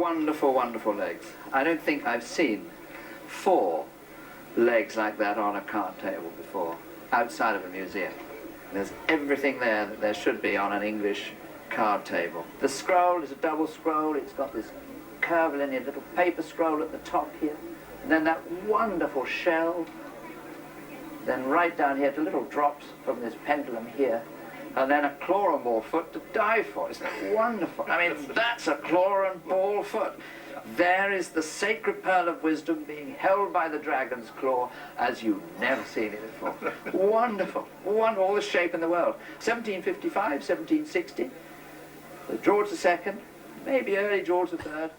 wonderful, wonderful legs. I don't think I've seen 4 legs like that on a card table before, outside of a museum. There's everything there that there should be on an English card table. The scroll is a double scroll. It's got this curvilinear little paper scroll at the top here. And then that wonderful shell. Then right down here to little drops from this pendulum here. And then a claw and ball foot to die for. Isn't that wonderful? I mean, that's a claw and ball foot. There is the sacred pearl of wisdom being held by the dragon's claw as you've never seen it before. Wonderful. Wonderful. All the shape in the world. 1755, 1760. George II, maybe early George III.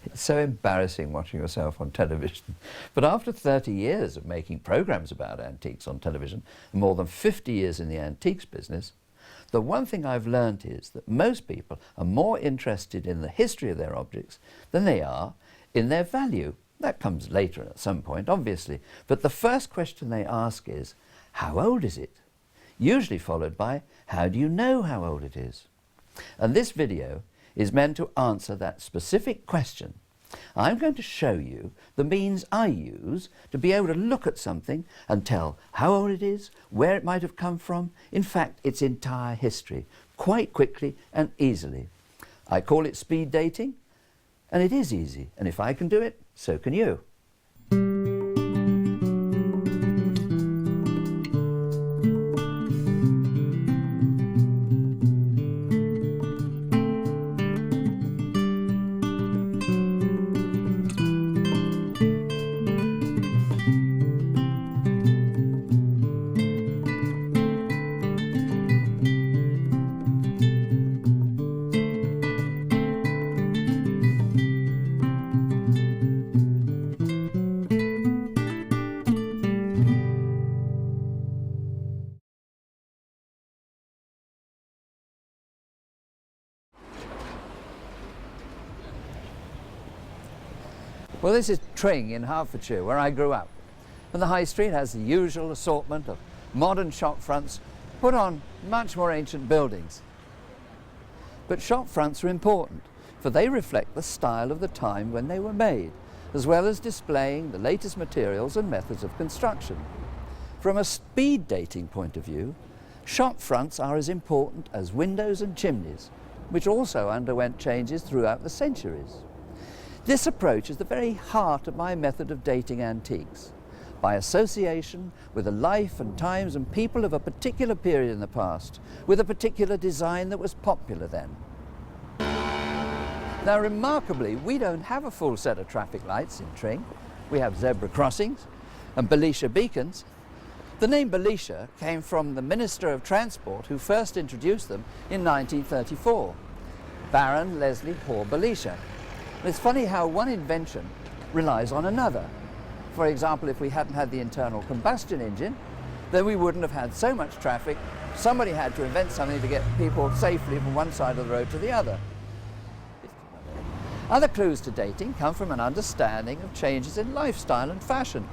It's so embarrassing watching yourself on television. But after 30 years of making programs about antiques on television, and more than 50 years in the antiques business, the one thing I've learned is that most people are more interested in the history of their objects than they are in their value. That comes later at some point, obviously. But the first question they ask is, how old is it? Usually followed by, how do you know how old it is? And this video is meant to answer that specific question. I'm going to show you the means I use to be able to look at something and tell how old it is, where it might have come from, in fact, its entire history, quite quickly and easily. I call it speed dating, and it is easy, and if I can do it, so can you. Well, this is Tring in Hertfordshire, where I grew up. And the High Street has the usual assortment of modern shop fronts put on much more ancient buildings. But shop fronts are important, for they reflect the style of the time when they were made, as well as displaying the latest materials and methods of construction. From a speed dating point of view, shop fronts are as important as windows and chimneys, which also underwent changes throughout the centuries. This approach is the very heart of my method of dating antiques, by association with the life and times and people of a particular period in the past, with a particular design that was popular then. Now, remarkably, we don't have a full set of traffic lights in Tring. We have zebra crossings and Belisha beacons. The name Belisha came from the Minister of Transport who first introduced them in 1934, Baron Leslie Hoare Belisha. It's funny how one invention relies on another. For example, if we hadn't had the internal combustion engine, then we wouldn't have had so much traffic. Somebody had to invent something to get people safely from one side of the road to the other. Other clues to dating come from an understanding of changes in lifestyle and fashion.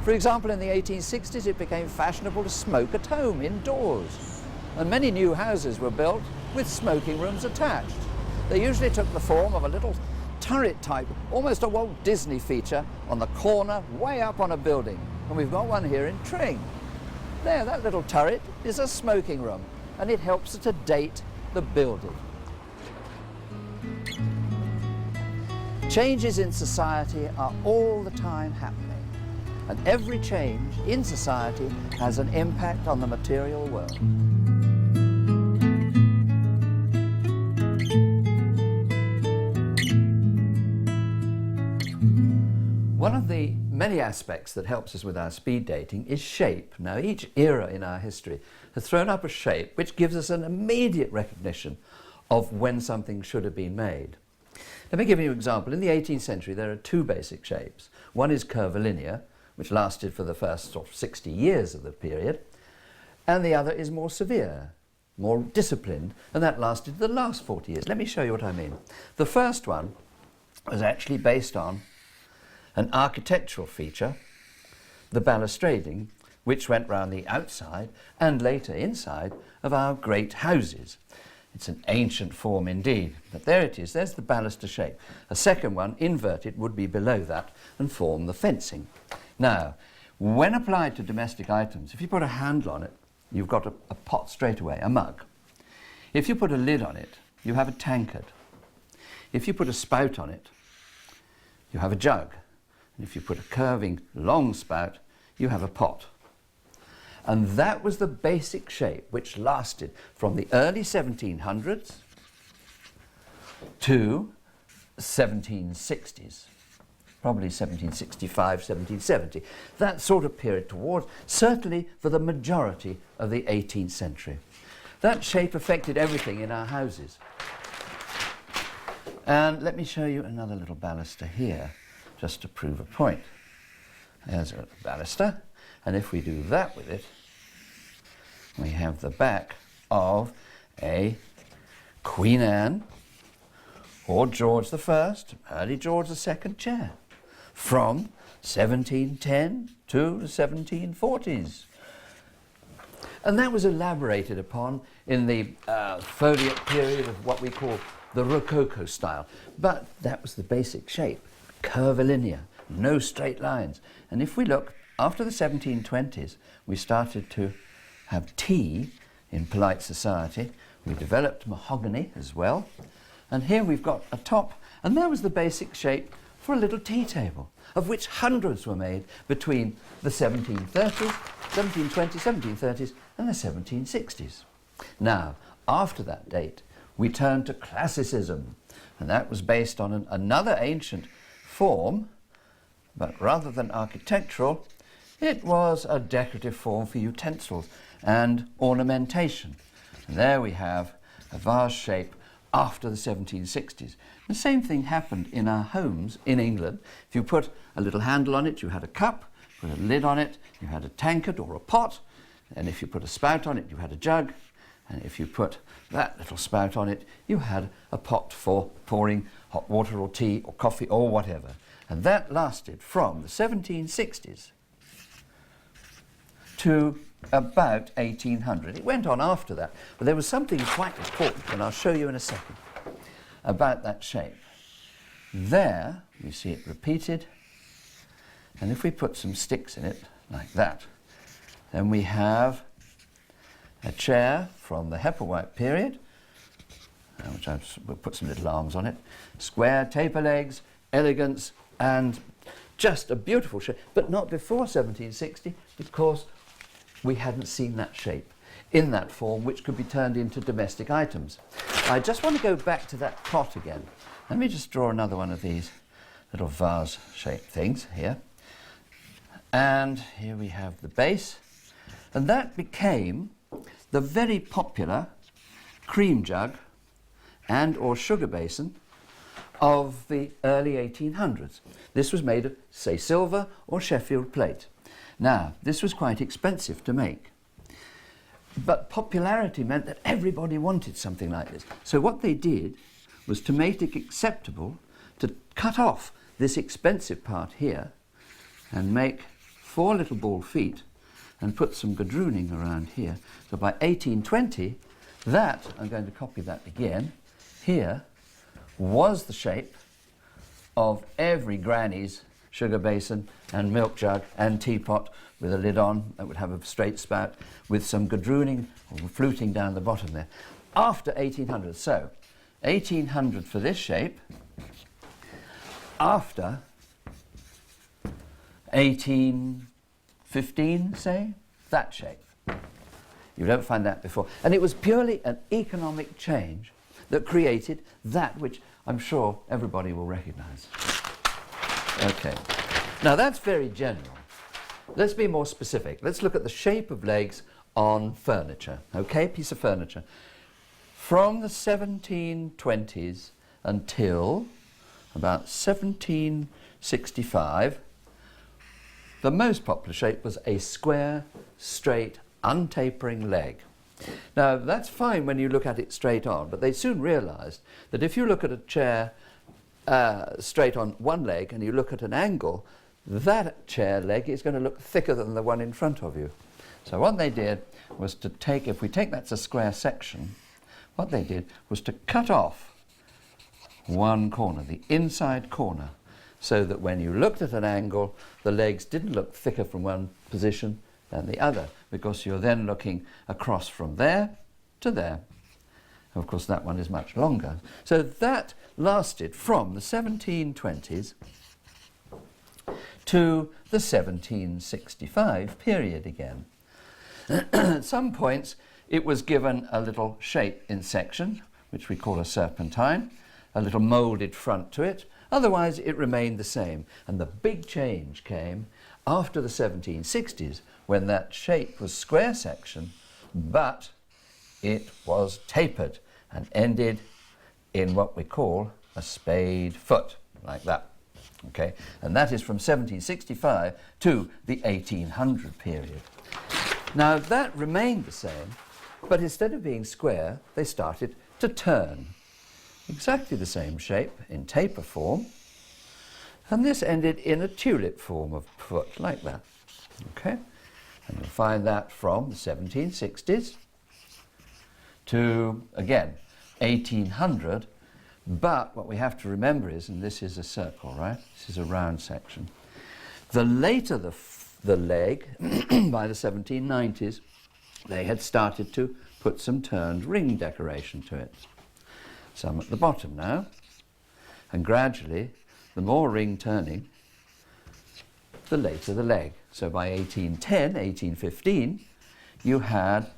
For example, in the 1860s, it became fashionable to smoke at home, indoors. And many new houses were built with smoking rooms attached. They usually took the form of a little turret type, almost a Walt Disney feature, on the corner, way up on a building. And we've got one here in Tring. There, that little turret is a smoking room, and it helps to date the building. Changes in society are all the time happening, and every change in society has an impact on the material world. One of the many aspects that helps us with our speed dating is shape. Now, each era in our history has thrown up a shape which gives us an immediate recognition of when something should have been made. Let me give you an example. In the 18th century, there are 2 basic shapes. One is curvilinear, which lasted for the first sort of 60 years of the period, and the other is more severe, more disciplined, and that lasted the last 40 years. Let me show you what I mean. The first one was actually based on an architectural feature, the balustrading, which went round the outside and later inside of our great houses. It's an ancient form indeed, but there it is. There's the baluster shape. A second one, inverted, would be below that and form the fencing. Now, when applied to domestic items, if you put a handle on it, you've got a pot straight away, a mug. If you put a lid on it, you have a tankard. If you put a spout on it, you have a jug. And if you put a curving, long spout, you have a pot. And that was the basic shape which lasted from the early 1700s to 1760s, probably 1765, 1770. That sort of period towards, certainly for the majority of the 18th century. That shape affected everything in our houses. And let me show you another little baluster here, just to prove a point. There's a baluster. And if we do that with it, we have the back of a Queen Anne or George I, early George II chair from 1710 to the 1740s. And that was elaborated upon in the foliate period of what we call the Rococo style. But that was the basic shape, curvilinear, no straight lines. And if we look, after the 1720s, we started to have tea in polite society. We developed mahogany as well. And here we've got a top, and that was the basic shape for a little tea table, of which hundreds were made between the 1730s, 1720s, 1730s, and the 1760s. Now, after that date, we turned to classicism, and that was based on another ancient form, but rather than architectural, it was a decorative form for utensils and ornamentation. And there we have a vase shape after the 1760s. The same thing happened in our homes in England. If you put a little handle on it, you had a cup. Put a lid on it, you had a tankard or a pot. And if you put a spout on it, you had a jug. And if you put that little spout on it, you had a pot for pouring hot water or tea or coffee or whatever. And that lasted from the 1760s to about 1800. It went on after that, but there was something quite important, and I'll show you in a second, about that shape. There, you see it repeated, and if we put some sticks in it, like that, then we have a chair from the Hepplewhite period, which we'll put some little arms on it, square taper legs, elegance, and just a beautiful shape, but not before 1760, because we hadn't seen that shape in that form, which could be turned into domestic items. I just want to go back to that pot again. Let me just draw another one of these little vase-shaped things here. And here we have the base. And that became the very popular cream jug and or sugar basin of the early 1800s. This was made of, say, silver or Sheffield plate. Now, this was quite expensive to make, but popularity meant that everybody wanted something like this. So what they did was to make it acceptable to cut off this expensive part here and make 4 little ball feet and put some gadrooning around here. So by 1820, that, I'm going to copy that again, here was the shape of every granny's sugar basin and milk jug and teapot with a lid on that would have a straight spout with some gadrooning or fluting down the bottom there. After 1800, so 1800 for this shape, after 1815, say, that shape. You don't find that before. And it was purely an economic change that created that which I'm sure everybody will recognize. Okay, now that's very general. Let's be more specific. Let's look at the shape of legs on furniture, okay, piece of furniture. From the 1720s until about 1765, the most popular shape was a square, straight, untapering leg. Now, that's fine when you look at it straight on, but they soon realized that if you look at a chair straight on one leg and you look at an angle, that chair leg is going to look thicker than the one in front of you. So what they did was to take, if we take that's a square section, what they did was to cut off one corner, the inside corner, so that when you looked at an angle, the legs didn't look thicker from one position than the other, because you're then looking across from there to there. Of course, that one is much longer. So that lasted from the 1720s to the 1765 period again. At some points, it was given a little shape in section, which we call a serpentine, a little moulded front to it. Otherwise, it remained the same. And the big change came after the 1760s, when that shape was square section, but it was tapered and ended in what we call a spade foot, like that. Okay? And that is from 1765 to the 1800 period. Now, that remained the same, but instead of being square, they started to turn. Exactly the same shape in taper form, and this ended in a tulip form of foot, like that. Okay? And you'll find that from the 1760s to, again, 1800, but what we have to remember is, and this is a circle, right? This is a round section. The later the leg, by the 1790s, they had started to put some turned ring decoration to it. Some at the bottom now, and gradually, the more ring turning, the later the leg. So by 1810, 1815, you had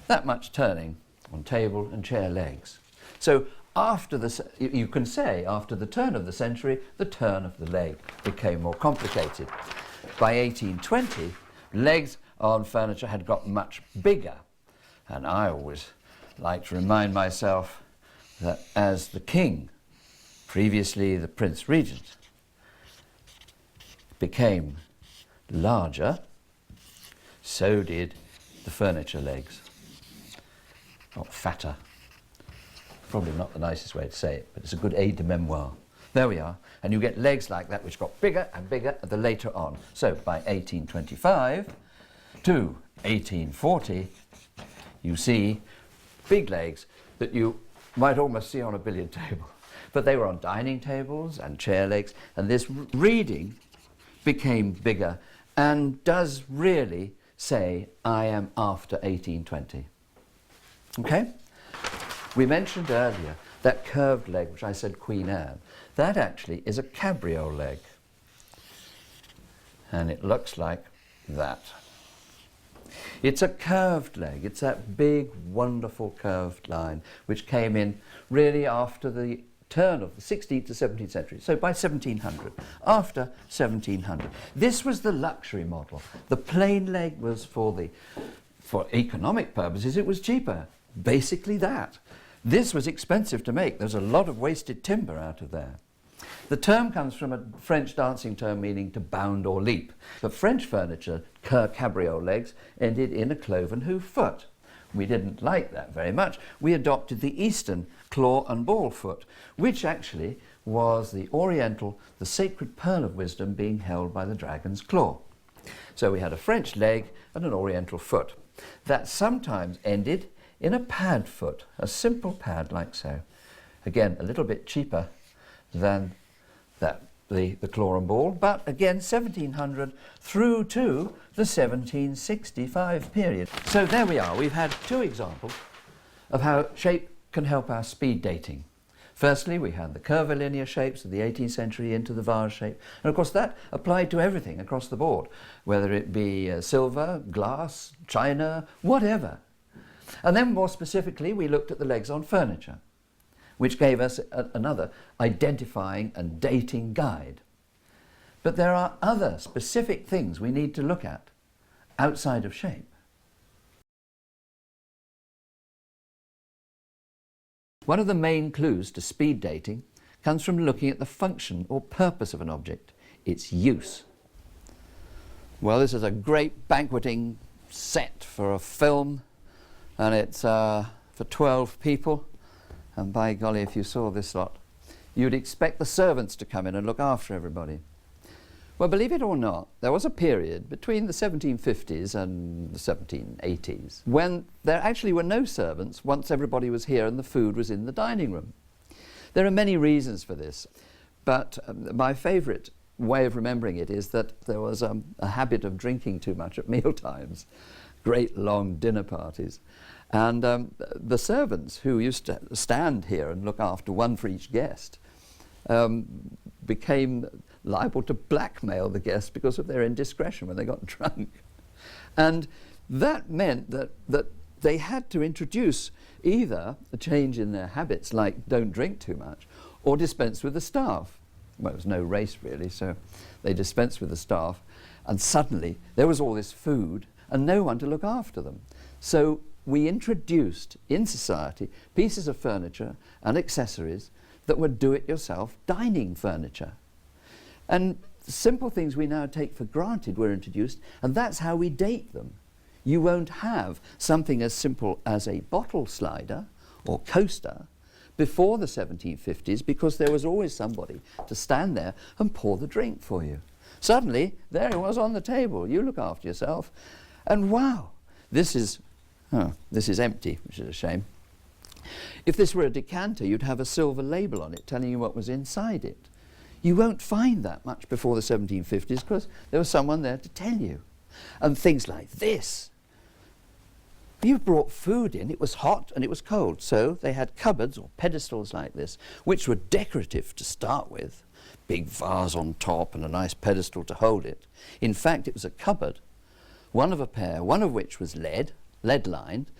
that much turning on table and chair legs. So after you can say, after the turn of the century, the turn of the leg became more complicated. By 1820, legs on furniture had got much bigger, and I always like to remind myself that as the king, previously the Prince Regent, became larger, so did the furniture legs. Not fatter. Probably not the nicest way to say it, but it's a good aide de memoire. There we are. And you get legs like that which got bigger and bigger the later on. So by 1825 to 1840, you see big legs that you might almost see on a billiard table. But they were on dining tables and chair legs, and this reading became bigger and does really say, I am after 1820. Okay? We mentioned earlier that curved leg, which I said Queen Anne. That actually is a cabriole leg. And it looks like that. It's a curved leg. It's that big, wonderful curved line, which came in really after the turn of the 16th to 17th century. So by 1700, after 1700. This was the luxury model. The plain leg was for economic purposes, it was cheaper. Basically that. This was expensive to make. There's a lot of wasted timber out of there. The term comes from a French dancing term meaning to bound or leap. The French furniture, cabriole legs, ended in a cloven hoof foot. We didn't like that very much. We adopted the Eastern claw and ball foot, which actually was the Oriental, the sacred pearl of wisdom being held by the dragon's claw. So we had a French leg and an Oriental foot. That sometimes ended in a pad foot, a simple pad like so. Again, a little bit cheaper than the claw and ball, but again 1700 through to the 1765 period. So there we are. We've had two examples of how shape can help our speed dating. Firstly, we had the curvilinear shapes of the 18th century into the vase shape. And of course that applied to everything across the board, whether it be silver, glass, china, whatever. And then more specifically, we looked at the legs on furniture, which gave us another identifying and dating guide. But there are other specific things we need to look at outside of shape. One of the main clues to speed dating comes from looking at the function or purpose of an object, its use. Well, this is a great banqueting set for a film, and it's for 12 people. And by golly, if you saw this lot, you'd expect the servants to come in and look after everybody. Well, believe it or not, there was a period between the 1750s and the 1780s when there actually were no servants once everybody was here and the food was in the dining room. There are many reasons for this, but my favourite way of remembering it is that there was a habit of drinking too much at meal times, great long dinner parties. And the servants who used to stand here and look after one for each guest became liable to blackmail the guests because of their indiscretion when they got drunk. And that meant that they had to introduce either a change in their habits, like don't drink too much, or dispense with the staff. Well, there was no race really, so they dispensed with the staff, and suddenly there was all this food and no one to look after them. So we introduced in society pieces of furniture and accessories that were do-it-yourself dining furniture. And simple things we now take for granted were introduced, and that's how we date them. You won't have something as simple as a bottle slider or coaster before the 1750s because there was always somebody to stand there and pour the drink for you. Suddenly, there it was on the table. You look after yourself, and wow, this is empty, which is a shame. If this were a decanter, you'd have a silver label on it telling you what was inside it. You won't find that much before the 1750s because there was someone there to tell you. And things like this. You brought food in, it was hot and it was cold, so they had cupboards or pedestals like this, which were decorative to start with. Big vase on top and a nice pedestal to hold it. In fact, it was a cupboard, one of a pair, one of which was lead-lined,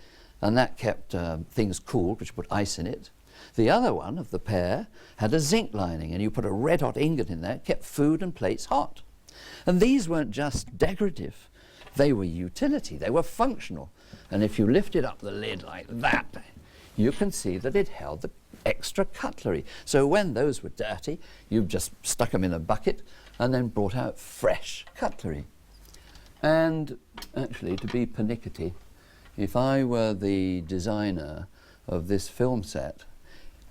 and that kept things cool, because you put ice in it. The other one of the pair had a zinc lining, and you put a red-hot ingot in there, kept food and plates hot. And these weren't just decorative, they were utility, they were functional. And if you lifted up the lid like that, you can see that it held the extra cutlery. So when those were dirty, you just stuck them in a bucket and then brought out fresh cutlery. And actually, to be pernickety, if I were the designer of this film set,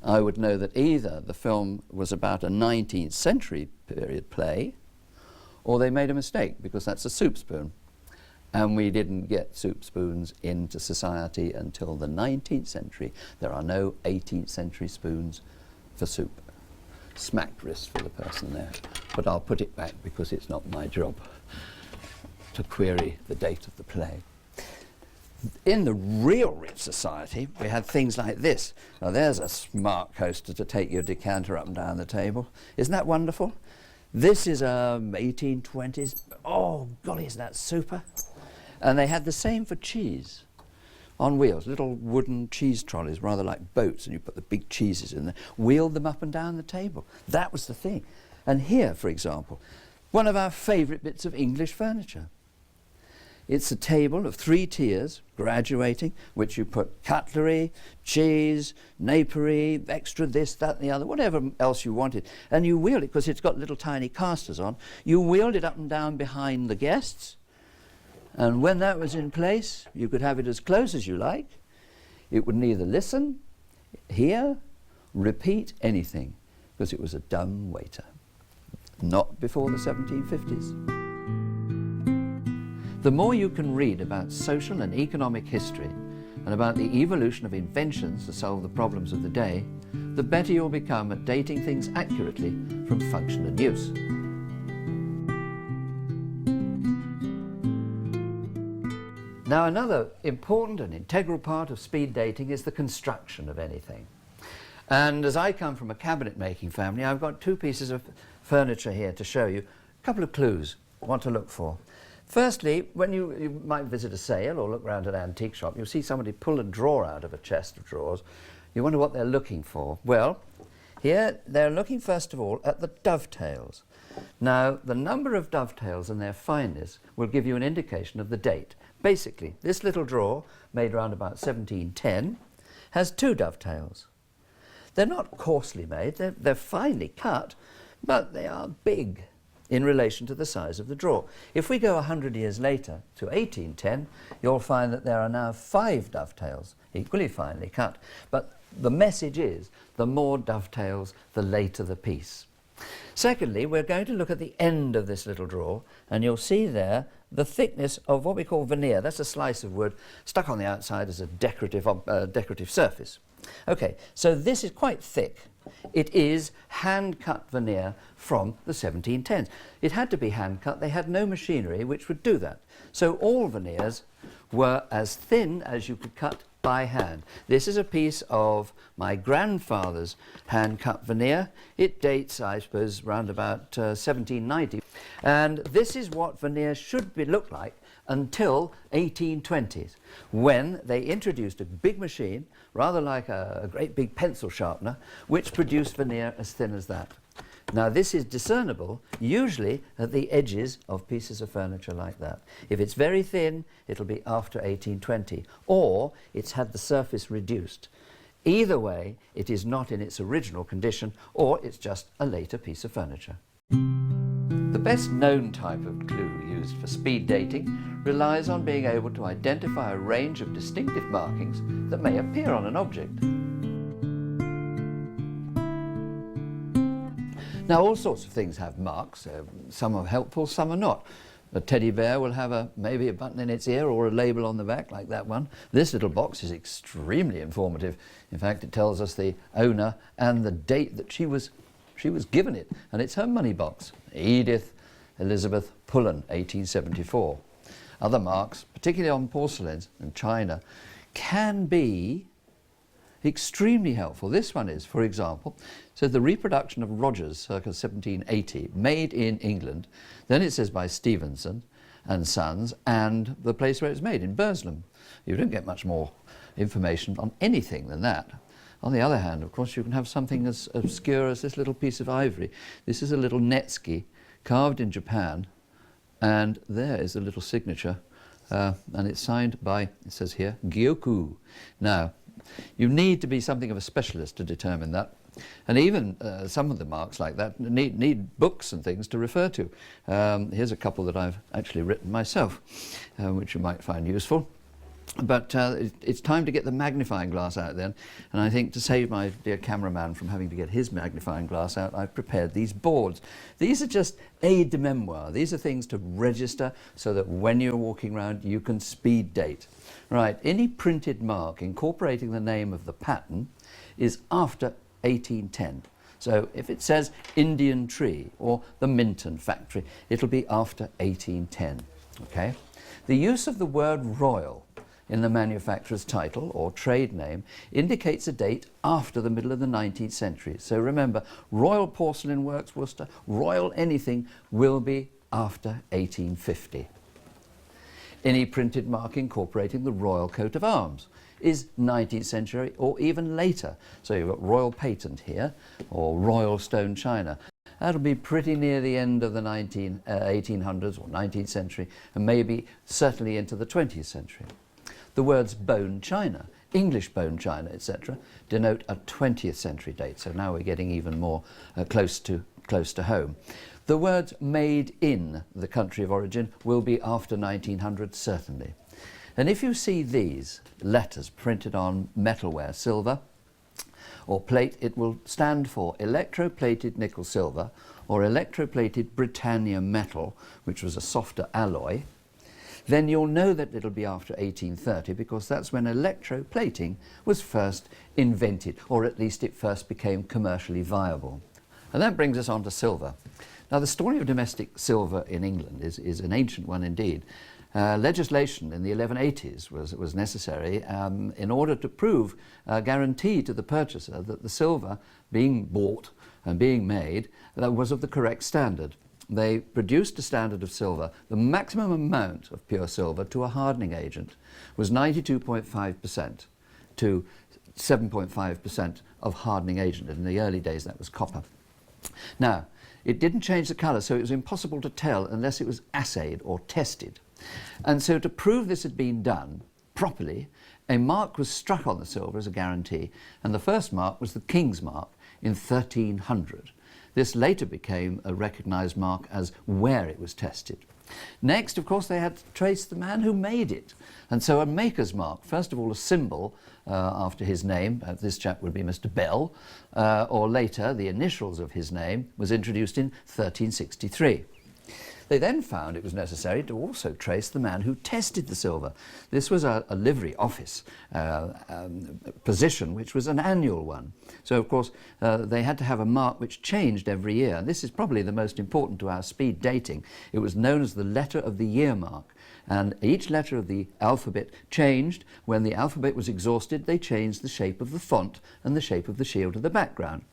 I would know that either the film was about a 19th century period play, or they made a mistake, because that's a soup spoon. And we didn't get soup spoons into society until the 19th century. There are no 18th century spoons for soup. Smacked wrist for the person there. But I'll put it back because it's not my job to query the date of the play. In the real rich society, we had things like this. Now there's a smart coaster to take your decanter up and down the table. Isn't that wonderful? This is 1820s. Oh, golly, isn't that super? And they had the same for cheese on wheels, little wooden cheese trolleys, rather like boats, and you put the big cheeses in there, wheeled them up and down the table. That was the thing. And here, for example, one of our favourite bits of English furniture. It's a table of 3 tiers, graduating, which you put cutlery, cheese, napery, extra this, that and the other, whatever else you wanted. And you wheeled it, because it's got little tiny casters on, you wheeled it up and down behind the guests. And when that was in place, you could have it as close as you like. It would neither listen, hear, repeat anything, because it was a dumb waiter. Not before the 1750s. The more you can read about social and economic history and about the evolution of inventions to solve the problems of the day, the better you'll become at dating things accurately from function and use. Now, another important and integral part of speed dating is the construction of anything. And as I come from a cabinet making family, I've got 2 pieces of furniture here to show you a couple of clues what to look for. Firstly, when you might visit a sale or look around an antique shop, you'll see somebody pull a drawer out of a chest of drawers. You wonder what they're looking for. Well, here they're looking first of all at the dovetails. Now, the number of dovetails and their fineness will give you an indication of the date. Basically, this little drawer, made around about 1710, has 2 dovetails. They're not coarsely made, they're finely cut, but they are big in relation to the size of the drawer. If we go 100 years later to 1810, you'll find that there are now 5 dovetails, equally finely cut. But the message is, the more dovetails, the later the piece. Secondly, we're going to look at the end of this little drawer, and you'll see there the thickness of what we call veneer. That's a slice of wood stuck on the outside as a decorative surface. Okay, so this is quite thick. It is hand-cut veneer from the 1710s. It had to be hand-cut. They had no machinery which would do that. So all veneers were as thin as you could cut by hand. This is a piece of my grandfather's hand-cut veneer. It dates, I suppose, round about 1790. And this is what veneer should look like until 1820s, when they introduced a big machine, rather like a great big pencil sharpener, which produced veneer as thin as that. Now this is discernible usually at the edges of pieces of furniture like that. If it's very thin, it'll be after 1820, or it's had the surface reduced. Either way, it is not in its original condition, or it's just a later piece of furniture. The best known type of clue used for speed dating relies on being able to identify a range of distinctive markings that may appear on an object. Now, all sorts of things have marks. Some are helpful, some are not. A teddy bear will have maybe a button in its ear or a label on the back like that one. This little box is extremely informative. In fact, it tells us the owner and the date that she was given it, and it's her money box. Edith Elizabeth Pullen, 1874. Other marks, particularly on porcelains and china, can be extremely helpful. This one is, for example, so the reproduction of Rogers circa 1780, made in England. Then it says by Stevenson and Sons, and the place where it's made, in Burslem. You don't get much more information on anything than that. On the other hand, of course, you can have something as obscure as this little piece of ivory. This is a little netsuke carved in Japan, and there is a little signature, and it's signed by, it says here, Gyoku. Now, you need to be something of a specialist to determine that. And even some of the marks like that need books and things to refer to. Here's a couple that I've actually written myself, which you might find useful. But it's time to get the magnifying glass out then, and I think to save my dear cameraman from having to get his magnifying glass out, I've prepared these boards. These are just aide de memoire. These are things to register so that when you're walking around you can speed date. Right, any printed mark incorporating the name of the pattern is after 1810. So if it says Indian Tree or the Minton Factory, it'll be after 1810. Okay? The use of the word royal in the manufacturer's title or trade name indicates a date after the middle of the 19th century. So remember, Royal Porcelain Works Worcester, Royal anything, will be after 1850. Any printed mark incorporating the royal coat of arms is 19th century or even later. So you've got Royal Patent here, or Royal Stone China. That'll be pretty near the end of the 1800s or 19th century, and maybe certainly into the 20th century. The words bone china, English bone china, etc., denote a 20th century date, so now we're getting even more close to home. The words made in the country of origin will be after 1900, certainly. And if you see these letters printed on metalware, silver or plate, it will stand for electroplated nickel silver or electroplated Britannia metal, which was a softer alloy. Then you'll know that it'll be after 1830, because that's when electroplating was first invented, or at least it first became commercially viable. And that brings us on to silver. Now, the story of domestic silver in England is an ancient one indeed. Legislation in the 1180s was necessary in order to prove a guarantee to the purchaser that the silver being bought and being made was of the correct standard. They produced a standard of silver. The maximum amount of pure silver to a hardening agent was 92.5% to 7.5% of hardening agent. In the early days, that was copper. Now, it didn't change the colour, so it was impossible to tell unless it was assayed or tested. And so to prove this had been done properly, a mark was struck on the silver as a guarantee, and the first mark was the King's mark in 1300. This later became a recognised mark as where it was tested. Next, of course, they had to trace the man who made it. And so a maker's mark, first of all a symbol after his name, this chap would be Mr. Bell, or later the initials of his name, was introduced in 1363. They then found it was necessary to also trace the man who tested the silver. This was a livery office position, which was an annual one. So, of course, they had to have a mark which changed every year. And this is probably the most important to our speed dating. It was known as the letter of the year mark. And each letter of the alphabet changed. When the alphabet was exhausted, they changed the shape of the font and the shape of the shield of the background.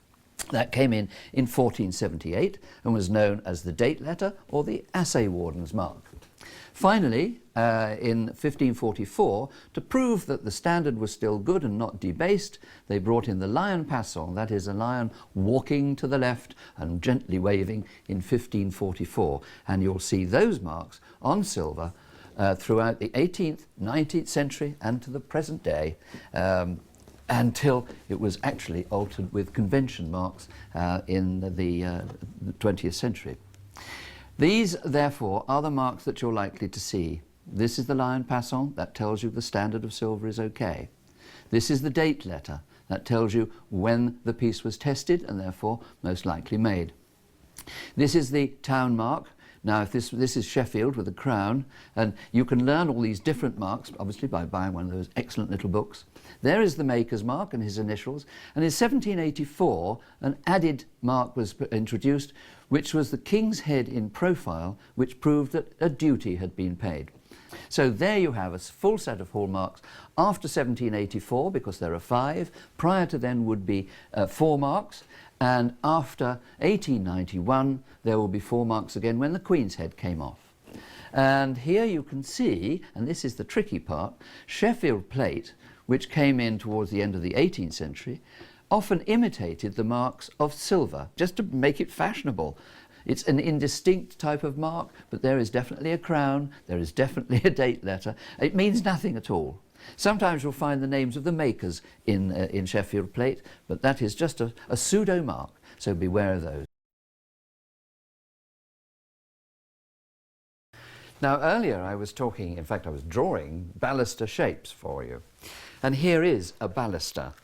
That came in 1478 and was known as the date letter or the assay warden's mark. Finally, in 1544, to prove that the standard was still good and not debased, they brought in the lion passant, that is a lion walking to the left and gently waving, in 1544. And you'll see those marks on silver throughout the 18th, 19th century and to the present day. Until it was actually altered with convention marks in the 20th century. These, therefore, are the marks that you're likely to see. This is the lion passant, that tells you the standard of silver is okay. This is the date letter, that tells you when the piece was tested and therefore most likely made. This is the town mark. Now, if this is Sheffield with a crown, and you can learn all these different marks, obviously, by buying one of those excellent little books. There is the maker's mark and his initials. And in 1784, an added mark was introduced, which was the king's head in profile, which proved that a duty had been paid. So there you have a full set of hallmarks after 1784, because there are 5. Prior to then would be 4 marks. And after 1891, there will be 4 marks again when the Queen's head came off. And here you can see, and this is the tricky part, Sheffield plate, which came in towards the end of the 18th century, often imitated the marks of silver, just to make it fashionable. It's an indistinct type of mark, but there is definitely a crown, there is definitely a date letter. It means nothing at all. Sometimes you'll find the names of the makers in Sheffield plate, but that is just a pseudo mark, so beware of those. Now, earlier I was talking, in fact I was drawing baluster shapes for you, and here is a baluster.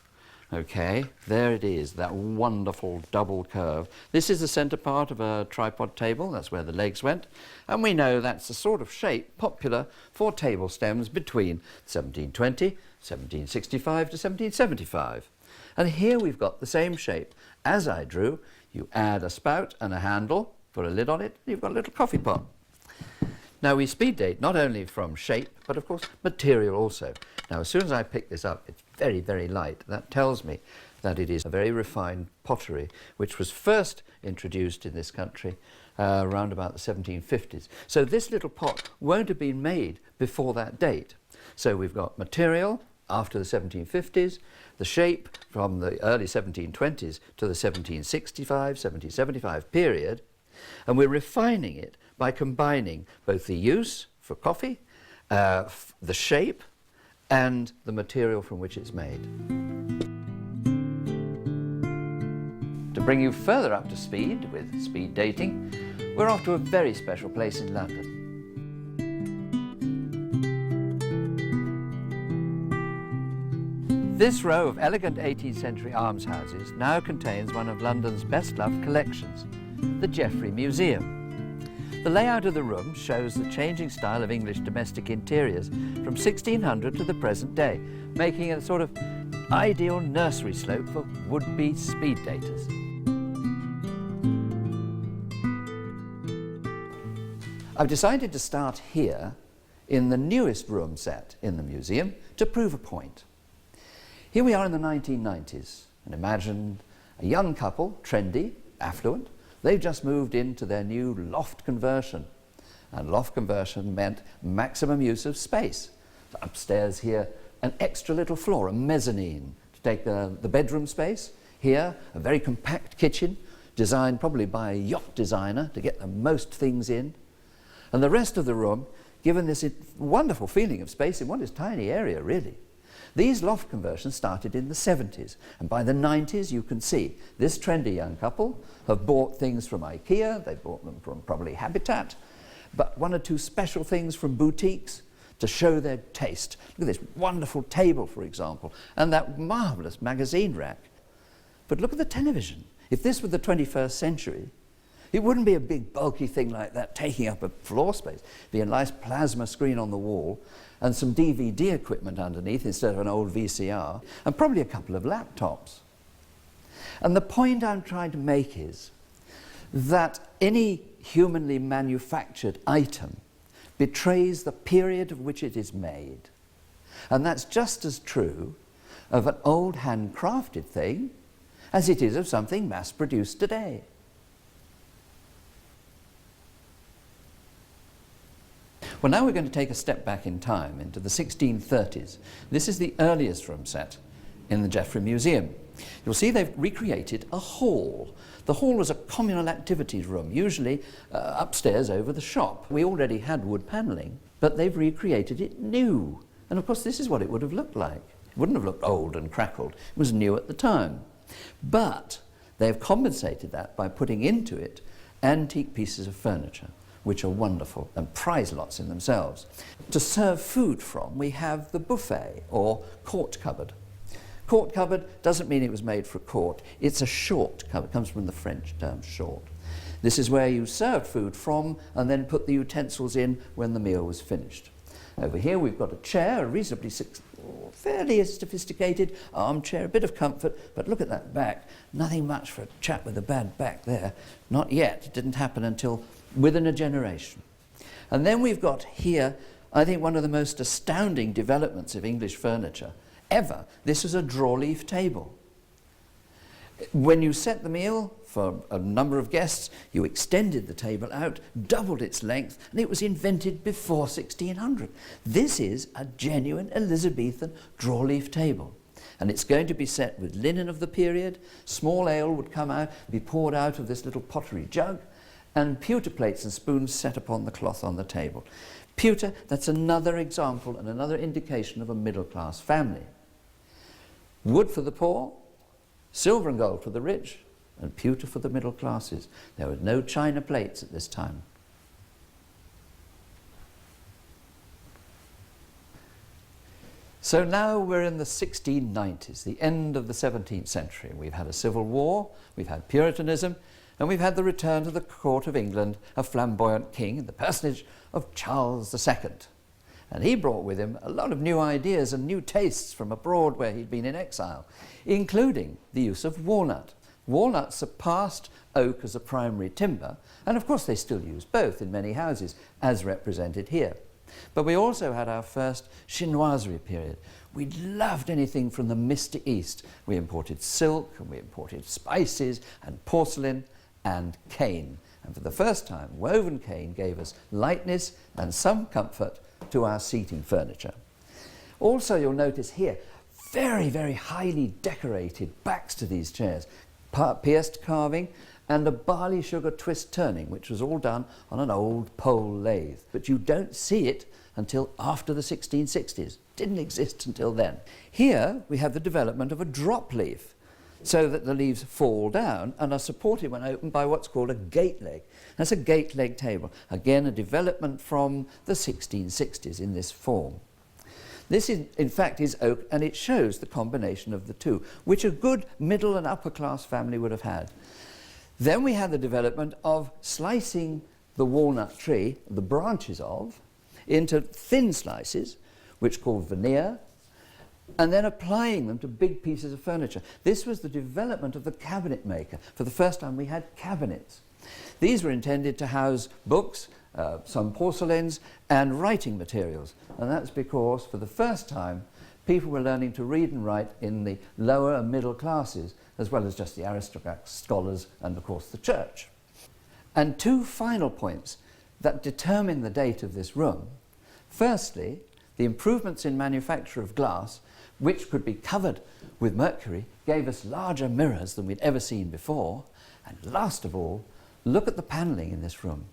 Okay, there it is, that wonderful double curve. This is the centre part of a tripod table, that's where the legs went, and we know that's the sort of shape popular for table stems between 1720, 1765 to 1775. And here we've got the same shape as I drew. You add a spout and a handle, put a lid on it, and you've got a little coffee pot. Now we speed date not only from shape, but of course material also. Now as soon as I pick this up, it's very, very light. That tells me that it is a very refined pottery, which was first introduced in this country around about the 1750s. So this little pot won't have been made before that date. So we've got material after the 1750s, the shape from the early 1720s to the 1765, 1775 period, and we're refining it by combining both the use for coffee, the shape, and the material from which it's made. To bring you further up to speed with speed dating, we're off to a very special place in London. This row of elegant 18th century almshouses now contains one of London's best-loved collections, the Jeffrey Museum. The layout of the room shows the changing style of English domestic interiors from 1600 to the present day, making it a sort of ideal nursery slope for would-be speed daters. I've decided to start here in the newest room set in the museum to prove a point. Here we are in the 1990s, and imagine a young couple, trendy, affluent. They've just moved into their new loft conversion, and loft conversion meant maximum use of space. So upstairs here, an extra little floor, a mezzanine, to take the bedroom space. Here, a very compact kitchen, designed probably by a yacht designer to get the most things in. And the rest of the room, given this wonderful feeling of space in what is a tiny area, really. These loft conversions started in the 70s, and by the 90s you can see this trendy young couple have bought things from IKEA, they bought them from probably Habitat, but one or two special things from boutiques to show their taste. Look at this wonderful table, for example, and that marvellous magazine rack. But look at the television. If this were the 21st century, it wouldn't be a big bulky thing like that taking up a floor space. It'd be a nice plasma screen on the wall and some DVD equipment underneath instead of an old VCR, and probably a couple of laptops. And the point I'm trying to make is that any humanly manufactured item betrays the period of which it is made. And that's just as true of an old handcrafted thing as it is of something mass-produced today. Well, now we're going to take a step back in time into the 1630s. This is the earliest room set in the Jeffrey Museum. You'll see they've recreated a hall. The hall was a communal activities room, usually upstairs over the shop. We already had wood panelling, but they've recreated it new. And of course, this is what it would have looked like. It wouldn't have looked old and crackled. It was new at the time. But they've compensated that by putting into it antique pieces of furniture, which are wonderful and prize lots in themselves. To serve food from, we have the buffet or court cupboard. Court cupboard doesn't mean it was made for court. It's a short cupboard. It comes from the French term short. This is where you served food from and then put the utensils in when the meal was finished. Over here we've got a chair, a reasonably fairly sophisticated armchair, a bit of comfort, but look at that back. Nothing much for a chap with a bad back there. Not yet. It didn't happen until within a generation. And then we've got here, I think, one of the most astounding developments of English furniture ever. This is a draw-leaf table. When you set the meal for a number of guests, you extended the table out, doubled its length, and it was invented before 1600. This is a genuine Elizabethan draw-leaf table. And it's going to be set with linen of the period. Small ale would come out, be poured out of this little pottery jug, and pewter plates and spoons set upon the cloth on the table. Pewter, that's another example and another indication of a middle-class family. Wood for the poor, silver and gold for the rich, and pewter for the middle classes. There were no china plates at this time. So now we're in the 1690s, the end of the 17th century. We've had a civil war, we've had Puritanism, and we've had the return to the court of England, a flamboyant king in the personage of Charles II. And he brought with him a lot of new ideas and new tastes from abroad where he'd been in exile, including the use of walnut. Walnut surpassed oak as a primary timber, and of course they still use both in many houses, as represented here. But we also had our first chinoiserie period. We loved anything from the Mystic East. We imported silk, and we imported spices, and porcelain, and cane. And for the first time, woven cane gave us lightness and some comfort to our seating furniture. Also, you'll notice here, very, very highly decorated backs to these chairs, pierced carving, and a barley sugar twist turning, which was all done on an old pole lathe. But you don't see it until after the 1660s. Didn't exist until then. Here we have the development of a drop leaf, so that the leaves fall down and are supported when opened by what's called a gate leg. That's a gate leg table. Again, a development from the 1660s in this form. This, in fact, is oak, and it shows the combination of the two, which a good middle and upper class family would have had. Then we had the development of slicing the walnut tree, the branches of, into thin slices, which are called veneer, and then applying them to big pieces of furniture. This was the development of the cabinet maker. For the first time we had cabinets. These were intended to house books, some porcelains, and writing materials. And that's because for the first time people were learning to read and write in the lower and middle classes, as well as just the aristocrats, scholars, and of course the church. And two final points that determine the date of this room. Firstly, the improvements in manufacture of glass, which could be covered with mercury, gave us larger mirrors than we'd ever seen before. And last of all, look at the panelling in this room.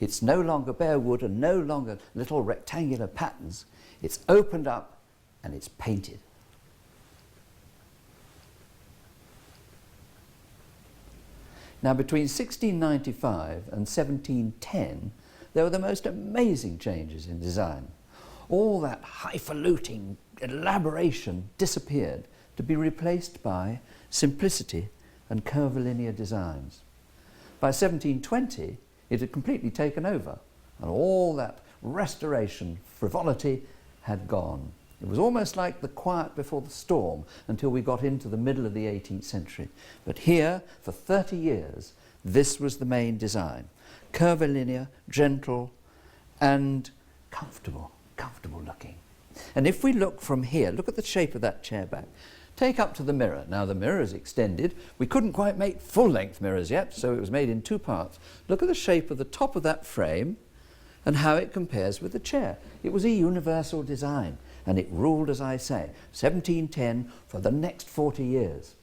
It's no longer bare wood and no longer little rectangular patterns. It's opened up and it's painted. Now, between 1695 and 1710, there were the most amazing changes in design. All that highfalutin elaboration disappeared to be replaced by simplicity and curvilinear designs. By 1720, it had completely taken over, and all that restoration frivolity had gone. It was almost like the quiet before the storm until we got into the middle of the 18th century. But here, for 30 years, this was the main design. Curvilinear, gentle, and comfortable looking. And if we look from here, look at the shape of that chair back. Take up to the mirror. Now the mirror is extended. We couldn't quite make full-length mirrors yet, so it was made in two parts. Look at the shape of the top of that frame and how it compares with the chair. It was a universal design, and it ruled, as I say, 1710 for the next 40 years.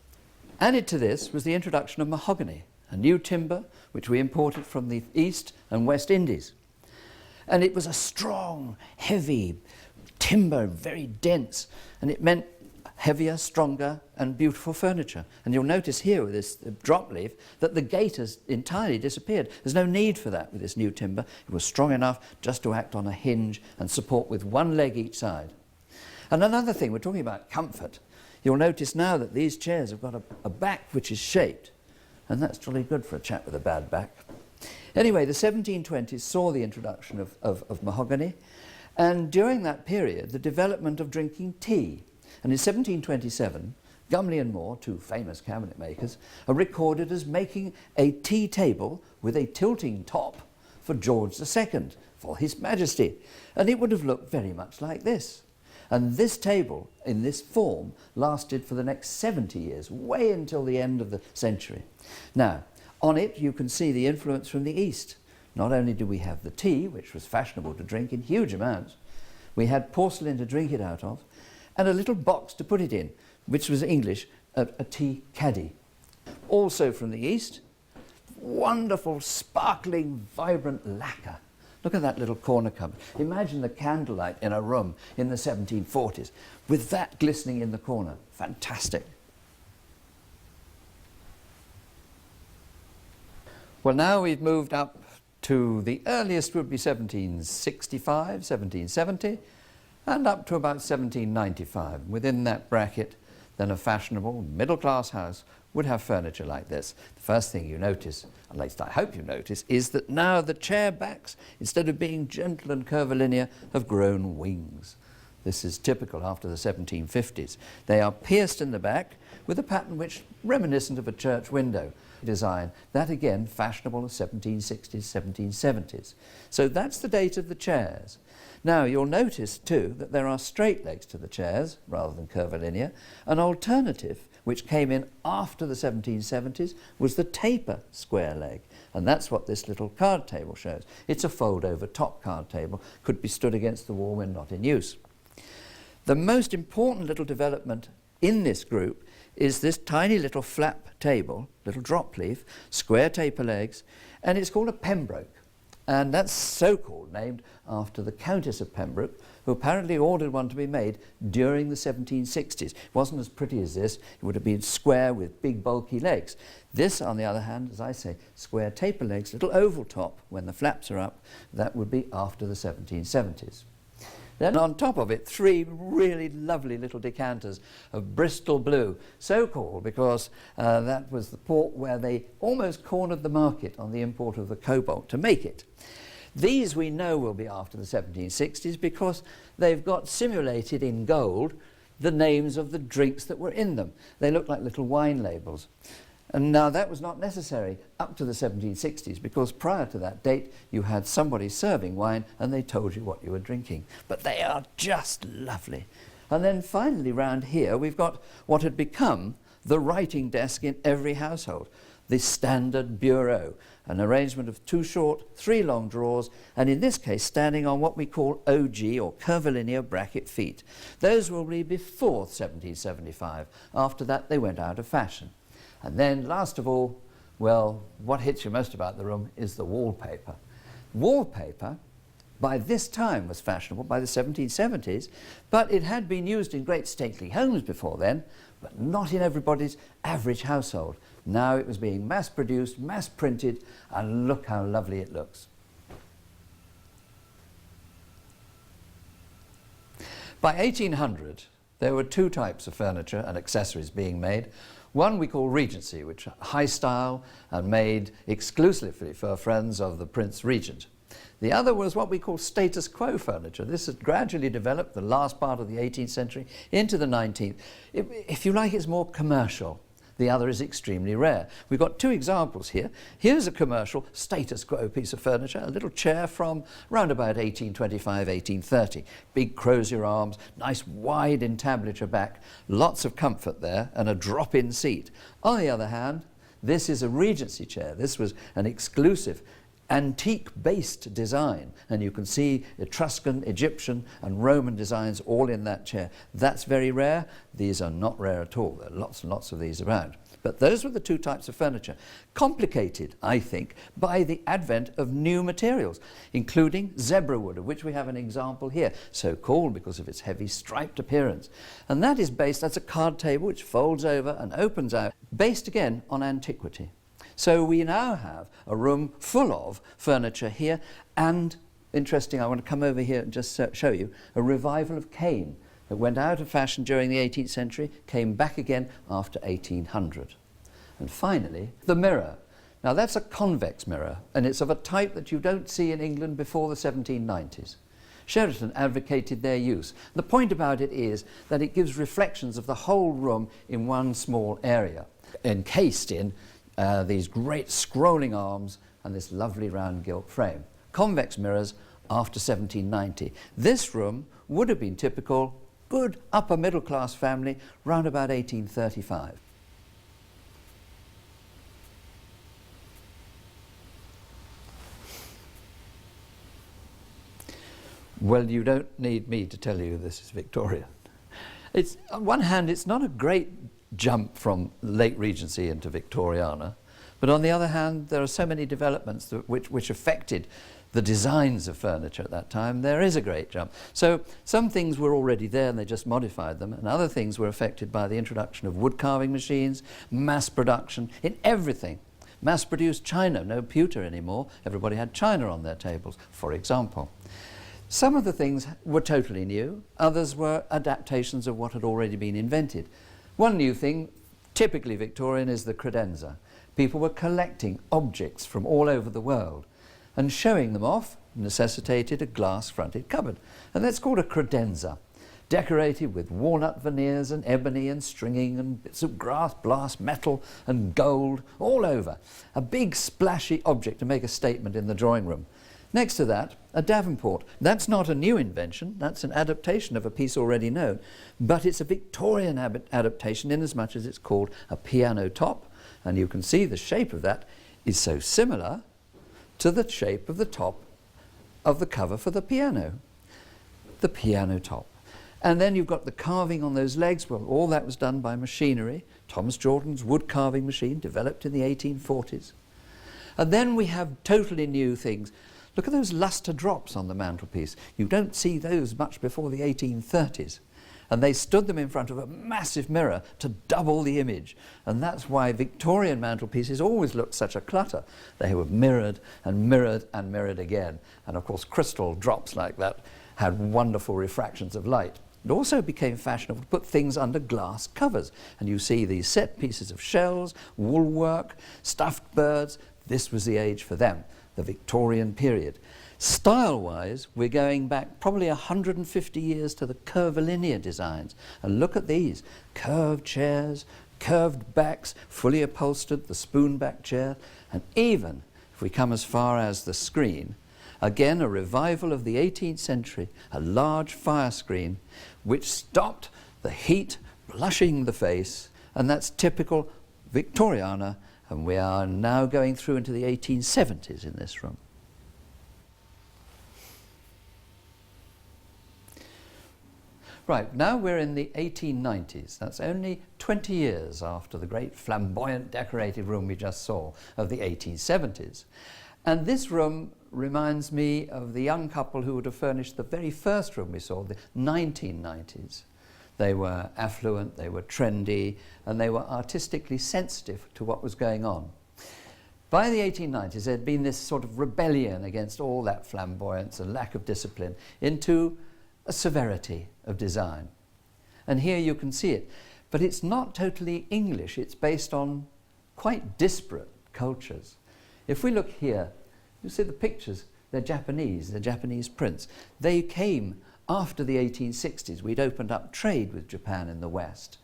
Added to this was the introduction of mahogany, a new timber which we imported from the East and West Indies. And it was a strong, heavy timber, very dense, and it meant heavier, stronger, and beautiful furniture. And you'll notice here with this drop leaf that the gate has entirely disappeared. There's no need for that with this new timber. It was strong enough just to act on a hinge and support with one leg each side. And another thing, we're talking about comfort. You'll notice now that these chairs have got a back which is shaped, and that's jolly good for a chap with a bad back. Anyway, the 1720s saw the introduction of mahogany, and during that period, the development of drinking tea. And in 1727, Gumley and Moore, two famous cabinet makers, are recorded as making a tea table with a tilting top for George II, for His Majesty. And it would have looked very much like this. And this table, in this form, lasted for the next 70 years, way until the end of the century. Now, on it you can see the influence from the East. Not only do we have the tea, which was fashionable to drink in huge amounts, we had porcelain to drink it out of, and a little box to put it in, which was English, a tea caddy. Also from the East, wonderful, sparkling, vibrant lacquer. Look at that little corner cupboard. Imagine the candlelight in a room in the 1740s, with that glistening in the corner. Fantastic. Well, now we've moved up to the earliest would be 1765, 1770, and up to about 1795. Within that bracket, then a fashionable middle-class house would have furniture like this. The first thing you notice, at least I hope you notice, is that now the chair backs, instead of being gentle and curvilinear, have grown wings. This is typical after the 1750s. They are pierced in the back with a pattern which reminiscent of a church window design. That again, fashionable 1760s, 1770s. So that's the date of the chairs. Now you'll notice too that there are straight legs to the chairs rather than curvilinear. An alternative which came in after the 1770s was the taper square leg, and that's what this little card table shows. It's a fold over top card table, could be stood against the wall when not in use. The most important little development in this group is this tiny little flap table, little drop leaf, square taper legs, and it's called a Pembroke. And that's so called, named after the Countess of Pembroke, who apparently ordered one to be made during the 1760s. It wasn't as pretty as this. It would have been square with big bulky legs. This, on the other hand, as I say, square taper legs, little oval top when the flaps are up. That would be after the 1770s. Then on top of it, three really lovely little decanters of Bristol blue, so called because that was the port where they almost cornered the market on the import of the cobalt to make it. These we know will be after the 1760s because they've got simulated in gold the names of the drinks that were in them. They look like little wine labels. And now that was not necessary up to the 1760s because prior to that date you had somebody serving wine and they told you what you were drinking. But they are just lovely. And then finally round here we've got what had become the writing desk in every household. The standard bureau, an arrangement of 2 short, 3 long drawers, and in this case standing on what we call OG or curvilinear bracket feet. Those will be before 1775. After that they went out of fashion. And then, last of all, well, what hits you most about the room is the wallpaper. Wallpaper, by this time, was fashionable, by the 1770s, but it had been used in great stately homes before then, but not in everybody's average household. Now it was being mass-produced, mass-printed, and look how lovely it looks. By 1800, there were two types of furniture and accessories being made. One we call Regency, which are high style and made exclusively for friends of the Prince Regent. The other was what we call status quo furniture. This has gradually developed the last part of the 18th century into the 19th. If you like, it's more commercial. The other is extremely rare. We've got two examples here. Here's a commercial status quo piece of furniture, a little chair from round about 1825, 1830. Big crozier arms, nice wide entablature back, lots of comfort there, and a drop-in seat. On the other hand, this is a Regency chair. This was an exclusive antique-based design, and you can see Etruscan, Egyptian and Roman designs all in that chair. That's very rare. These are not rare at all. There are lots and lots of these around. But those were the two types of furniture, complicated, I think, by the advent of new materials, including zebra wood, of which we have an example here, so called because of its heavy striped appearance. And that is based, that's a card table which folds over and opens out, based again on antiquity. So we now have a room full of furniture here, and interesting, I want to come over here and just show you a revival of cane that went out of fashion during the 18th century, came back again after 1800. And finally, the mirror. Now that's a convex mirror, and it's of a type that you don't see in England before the 1790s. Sheraton advocated their use. The point about it is that it gives reflections of the whole room in one small area, encased in these great scrolling arms and this lovely round gilt frame. Convex mirrors after 1790. This room would have been typical, good upper middle class family round about 1835. Well, you don't need me to tell you this is Victorian. It's, on one hand, it's not a great jump from late Regency into Victoriana, but on the other hand, there are so many developments which affected the designs of furniture at that time. There is a great jump. So some things were already there and they just modified them, and other things were affected by the introduction of wood carving machines, mass production in everything. Mass-produced china, no pewter anymore. Everybody had china on their tables, for example. Some of the things were totally new, others were adaptations of what had already been invented. One new thing, typically Victorian, is the credenza. People were collecting objects from all over the world, and showing them off necessitated a glass-fronted cupboard, and that's called a credenza, decorated with walnut veneers and ebony and stringing and bits of glass, metal and gold all over. A big splashy object to make a statement in the drawing room. Next to that, a Davenport. That's not a new invention, that's an adaptation of a piece already known, but it's a Victorian adaptation in as much as it's called a piano top, and you can see the shape of that is so similar to the shape of the top of the cover for the piano top. And then you've got the carving on those legs. Well, all that was done by machinery. Thomas Jordan's wood carving machine, developed in the 1840s. And then we have totally new things. Look at those lustre drops on the mantelpiece. You don't see those much before the 1830s. And they stood them in front of a massive mirror to double the image. And that's why Victorian mantelpieces always looked such a clutter. They were mirrored and mirrored and mirrored again. And of course, crystal drops like that had wonderful refractions of light. It also became fashionable to put things under glass covers. And you see these set pieces of shells, woolwork, stuffed birds. This was the age for them, the Victorian period. Style-wise, we're going back probably 150 years to the curvilinear designs. And look at these, curved chairs, curved backs, fully upholstered, the spoon-back chair, and even, if we come as far as the screen, again a revival of the 18th century, a large fire screen which stopped the heat blushing the face, and that's typical Victoriana, and we are now going through into the 1870s in this room. Right, now we're in the 1890s. That's only 20 years after the great flamboyant decorated room we just saw of the 1870s. And this room reminds me of the young couple who would have furnished the very first room we saw, the 1990s. They were affluent, they were trendy, and they were artistically sensitive to what was going on. By the 1890s, there had been this sort of rebellion against all that flamboyance and lack of discipline into a severity, of design. And here you can see it. But it's not totally English. It's based on quite disparate cultures. If we look here, you see the pictures. They're Japanese prints. They came after the 1860s. We'd opened up trade with Japan in the West.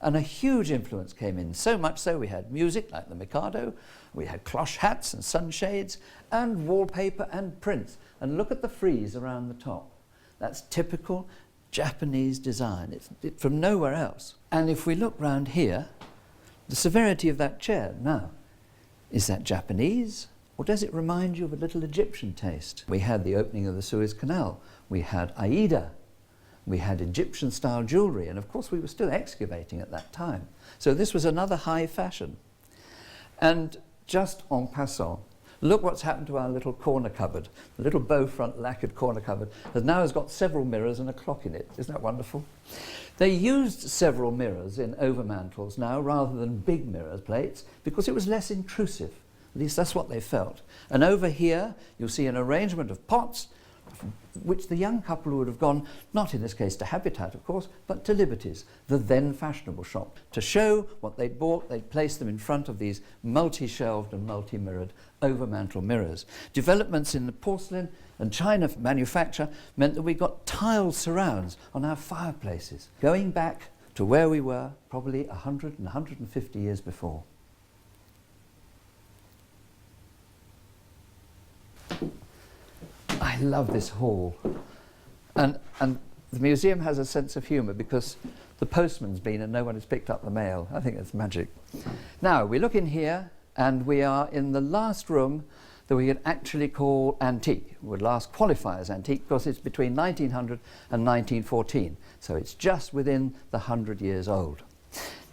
And a huge influence came in, so much so we had music like the Mikado, we had cloche hats and sunshades, and wallpaper and prints. And look at the frieze around the top. That's typical Japanese design. It's from nowhere else. And if we look round here, the severity of that chair, now, is that Japanese? Or does it remind you of a little Egyptian taste? We had the opening of the Suez Canal. We had Aida. We had Egyptian-style jewellery. And of course, we were still excavating at that time. So this was another high fashion. And just en passant, look what's happened to our little corner cupboard. The little bow front lacquered corner cupboard has got several mirrors and a clock in it. Isn't that wonderful? They used several mirrors in overmantels now rather than big mirror plates because it was less intrusive. At least that's what they felt. And over here, you'll see an arrangement of pots, which the young couple would have gone, not in this case to Habitat, of course, but to Liberty's, the then fashionable shop. To show what they'd bought, they'd place them in front of these multi-shelved and multi-mirrored overmantel mirrors. Developments in the porcelain and china manufacture meant that we got tiled surrounds on our fireplaces, going back to where we were probably 100 and 150 years before. I love this hall. And the museum has a sense of humour because the postman's been and no one has picked up the mail. I think that's magic. Now, we look in here and we are in the last room that we could actually call antique. It would last qualify as antique because it's between 1900 and 1914. So it's just within the 100 years old.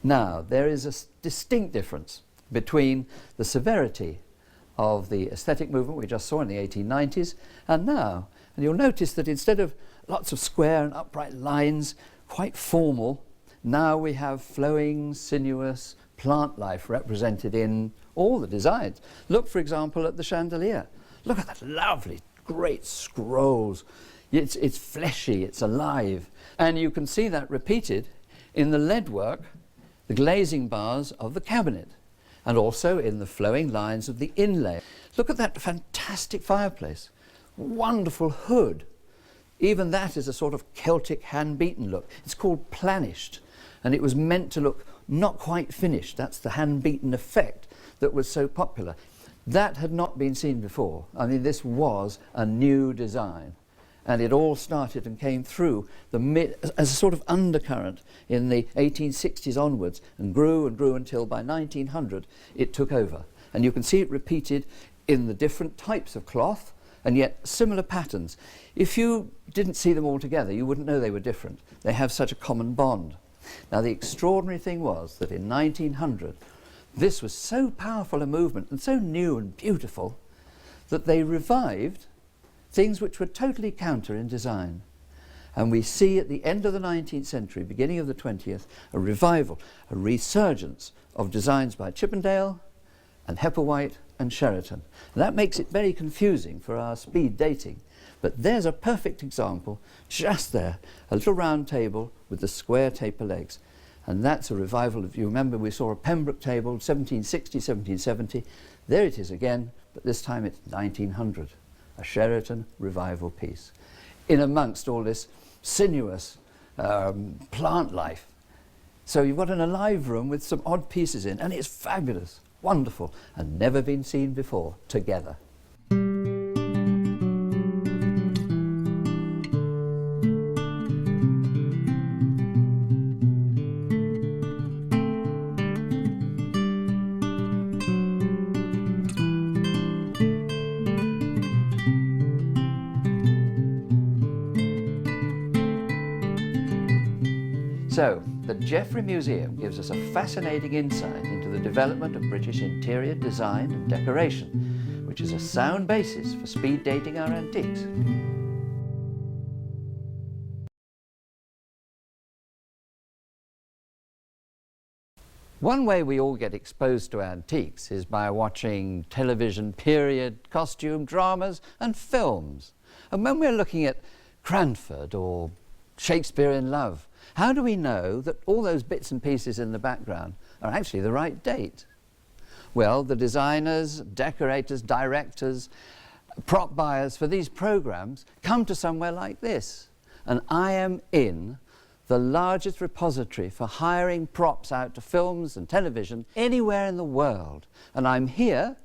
Now, there is a distinct difference between the severity of the aesthetic movement we just saw in the 1890s and now. And you'll notice that instead of lots of square and upright lines, quite formal, now we have flowing, sinuous plant life represented in all the designs. Look, for example, at the chandelier. Look at that lovely, great scrolls. It's fleshy, it's alive. And you can see that repeated in the leadwork, the glazing bars of the cabinet, and also in the flowing lines of the inlay. Look at that fantastic fireplace. Wonderful hood. Even that is a sort of Celtic hand-beaten look. It's called planished, and it was meant to look not quite finished. That's the hand-beaten effect that was so popular. That had not been seen before. I mean, this was a new design. And it all started and came through as a sort of undercurrent in the 1860s onwards and grew until by 1900 it took over. And you can see it repeated in the different types of cloth and yet similar patterns. If you didn't see them all together, you wouldn't know they were different. They have such a common bond. Now, the extraordinary thing was that in 1900, this was so powerful a movement and so new and beautiful that they revived things which were totally counter in design. And we see at the end of the 19th century, beginning of the 20th, a revival, a resurgence of designs by Chippendale and Hepplewhite and Sheraton. And that makes it very confusing for our speed dating. But there's a perfect example, just there, a little round table with the square taper legs. And that's a revival of, you remember we saw a Pembroke table, 1760, 1770. There it is again, but this time it's 1900. A Sheraton revival piece. In amongst all this sinuous plant life. So you've got an alive room with some odd pieces in, and it's fabulous, wonderful, and never been seen before together. So, the Jeffrey Museum gives us a fascinating insight into the development of British interior design and decoration, which is a sound basis for speed dating our antiques. One way we all get exposed to antiques is by watching television period, costume, dramas and films. And when we're looking at Cranford or Shakespeare in Love. How do we know that all those bits and pieces in the background are actually the right date? Well, the designers, decorators, directors, prop buyers for these programs come to somewhere like this. And I am in the largest repository for hiring props out to films and television anywhere in the world. And I'm here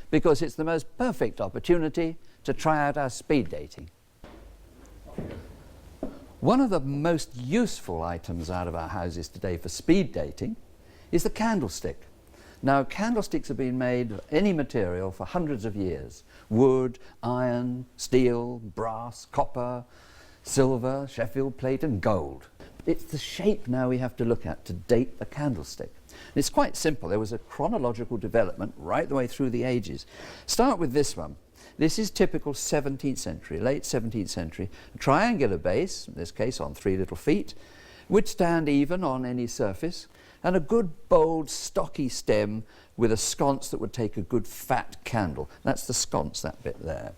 because it's the most perfect opportunity to try out our speed dating. One of the most useful items out of our houses today for speed dating is the candlestick. Now, candlesticks have been made of any material for hundreds of years. Wood, iron, steel, brass, copper, silver, Sheffield plate and gold. It's the shape now we have to look at to date the candlestick. And it's quite simple. There was a chronological development right the way through the ages. Start with this one. This is typical 17th century, late 17th century. A triangular base, in this case on 3 little feet, would stand even on any surface, and a good, bold, stocky stem with a sconce that would take a good fat candle. That's the sconce, that bit there.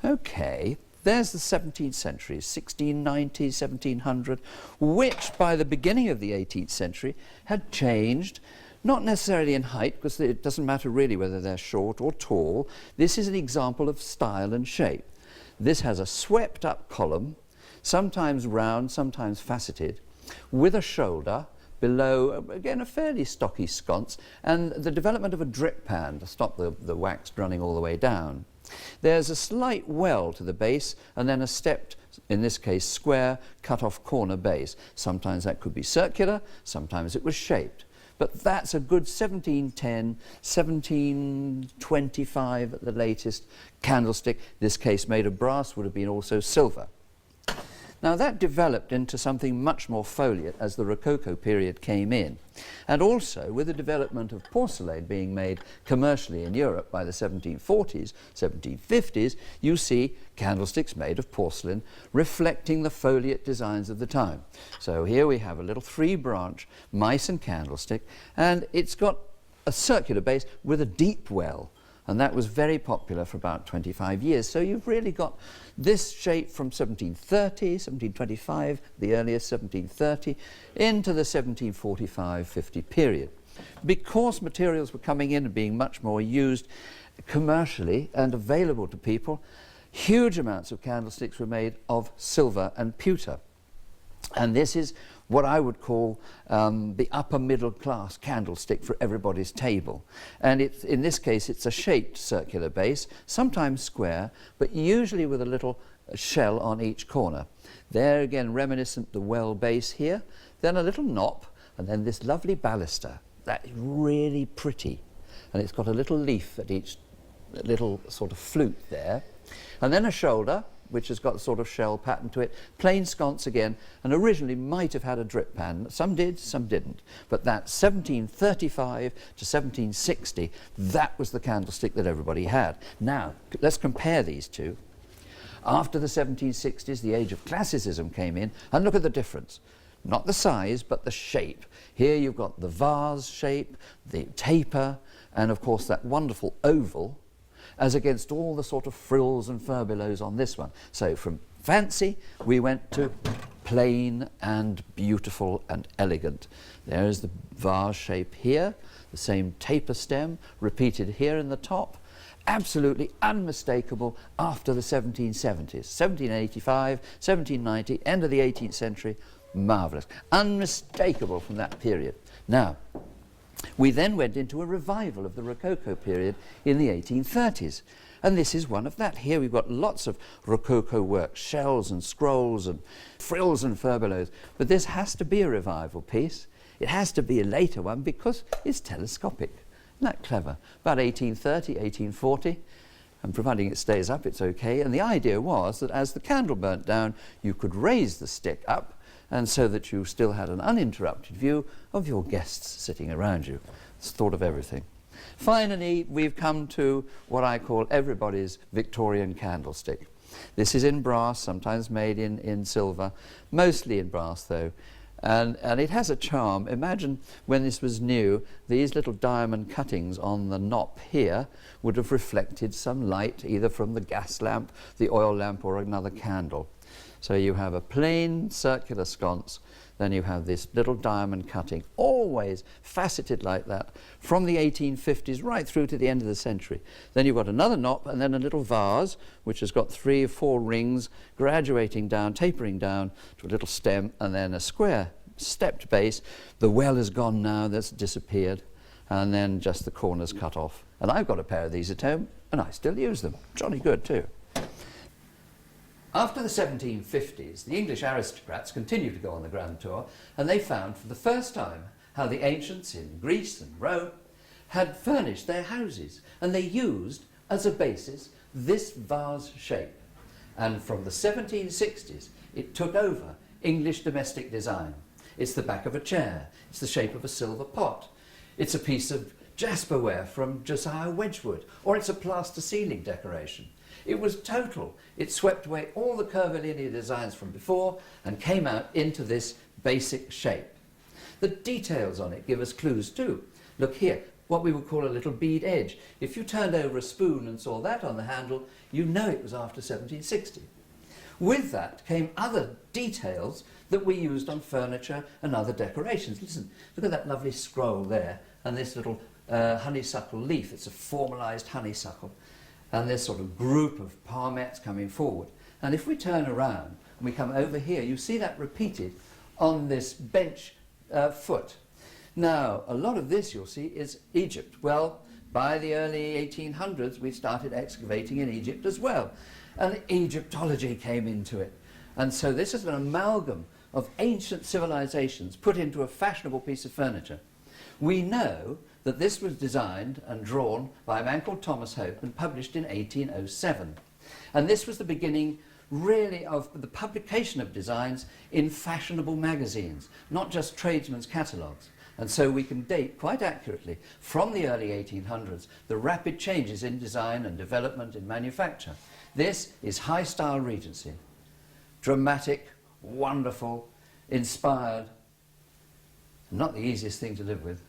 Okay, there's the 17th century, 1690, 1700, which by the beginning of the 18th century had changed. Not necessarily in height, because it doesn't matter really whether they're short or tall. This is an example of style and shape. This has a swept up column, sometimes round, sometimes faceted, with a shoulder, below, again, a fairly stocky sconce, and the development of a drip pan to stop the wax running all the way down. There's a slight well to the base, and then a stepped, in this case, square, cut-off corner base. Sometimes that could be circular, sometimes it was shaped. But that's a good 1710, 1725 at the latest candlestick. This case made of brass, would have been also silver. Now that developed into something much more foliate as the Rococo period came in. And also with the development of porcelain being made commercially in Europe by the 1740s, 1750s, you see candlesticks made of porcelain reflecting the foliate designs of the time. So here we have a little 3-branch Meissen candlestick, and it's got a circular base with a deep well. And that was very popular for about 25 years. So you've really got this shape from 1730, 1725, the earliest 1730, into the 1745-50 period. Because materials were coming in and being much more used commercially and available to people, huge amounts of candlesticks were made of silver and pewter. And this is what I would call the upper middle class candlestick for everybody's table. And it's, in this case, it's a shaped circular base, sometimes square, but usually with a little shell on each corner. There again, reminiscent the well base here, then a little knop, and then this lovely baluster. That is really pretty. And it's got a little leaf at each little sort of flute there. And then a shoulder, which has got a sort of shell pattern to it, plain sconce again, and originally might have had a drip pan. Some did, some didn't. But that 1735 to 1760, that was the candlestick that everybody had. Now, let's compare these two. After the 1760s, the age of classicism came in, and look at the difference. Not the size, but the shape. Here you've got the vase shape, the taper, and of course that wonderful oval, as against all the sort of frills and furbelows on this one. So from fancy, we went to plain and beautiful and elegant. There's the vase shape here, the same taper stem, repeated here in the top. Absolutely unmistakable after the 1770s. 1785, 1790, end of the 18th century, marvellous. Unmistakable from that period. Now, we then went into a revival of the Rococo period in the 1830s. And this is one of that. Here we've got lots of Rococo work, shells and scrolls and frills and furbelows. But this has to be a revival piece. It has to be a later one because it's telescopic. Isn't that clever? About 1830, 1840. And providing it stays up, it's okay. And the idea was that as the candle burnt down, you could raise the stick up, and so that you still had an uninterrupted view of your guests sitting around you. It's thought of everything. Finally, we've come to what I call everybody's Victorian candlestick. This is in brass, sometimes made in silver, mostly in brass though. And it has a charm. Imagine when this was new, these little diamond cuttings on the knob here would have reflected some light, either from the gas lamp, the oil lamp, or another candle. So you have a plain circular sconce, then you have this little diamond cutting, always faceted like that, from the 1850s right through to the end of the century. Then you've got another knop and then a little vase, which has got 3 or 4 rings graduating down, tapering down to a little stem, and then a square stepped base. The well is gone now, that's disappeared, and then just the corners cut off. And I've got a pair of these at home, and I still use them. Jolly good too. After the 1750s, the English aristocrats continued to go on the grand tour, and they found for the first time how the ancients in Greece and Rome had furnished their houses, and they used as a basis this vase shape. And from the 1760s, it took over English domestic design. It's the back of a chair, it's the shape of a silver pot, it's a piece of jasperware from Josiah Wedgwood, or it's a plaster ceiling decoration. It was total. It swept away all the curvilinear designs from before and came out into this basic shape. The details on it give us clues too. Look here, what we would call a little bead edge. If you turned over a spoon and saw that on the handle, you know it was after 1760. With that came other details that we used on furniture and other decorations. Listen, look at that lovely scroll there and this little honeysuckle leaf. It's a formalised honeysuckle. And this sort of group of palmettes coming forward. And if we turn around and we come over here, you see that repeated on this bench foot. Now, a lot of this, you'll see, is Egypt. Well, by the early 1800s, we started excavating in Egypt as well. And Egyptology came into it. And so this is an amalgam of ancient civilizations put into a fashionable piece of furniture. We know that this was designed and drawn by a man called Thomas Hope and published in 1807. And this was the beginning, really, of the publication of designs in fashionable magazines, not just tradesmen's catalogues. And so we can date quite accurately from the early 1800s the rapid changes in design and development in manufacture. This is high-style Regency. Dramatic, wonderful, inspired, not the easiest thing to live with.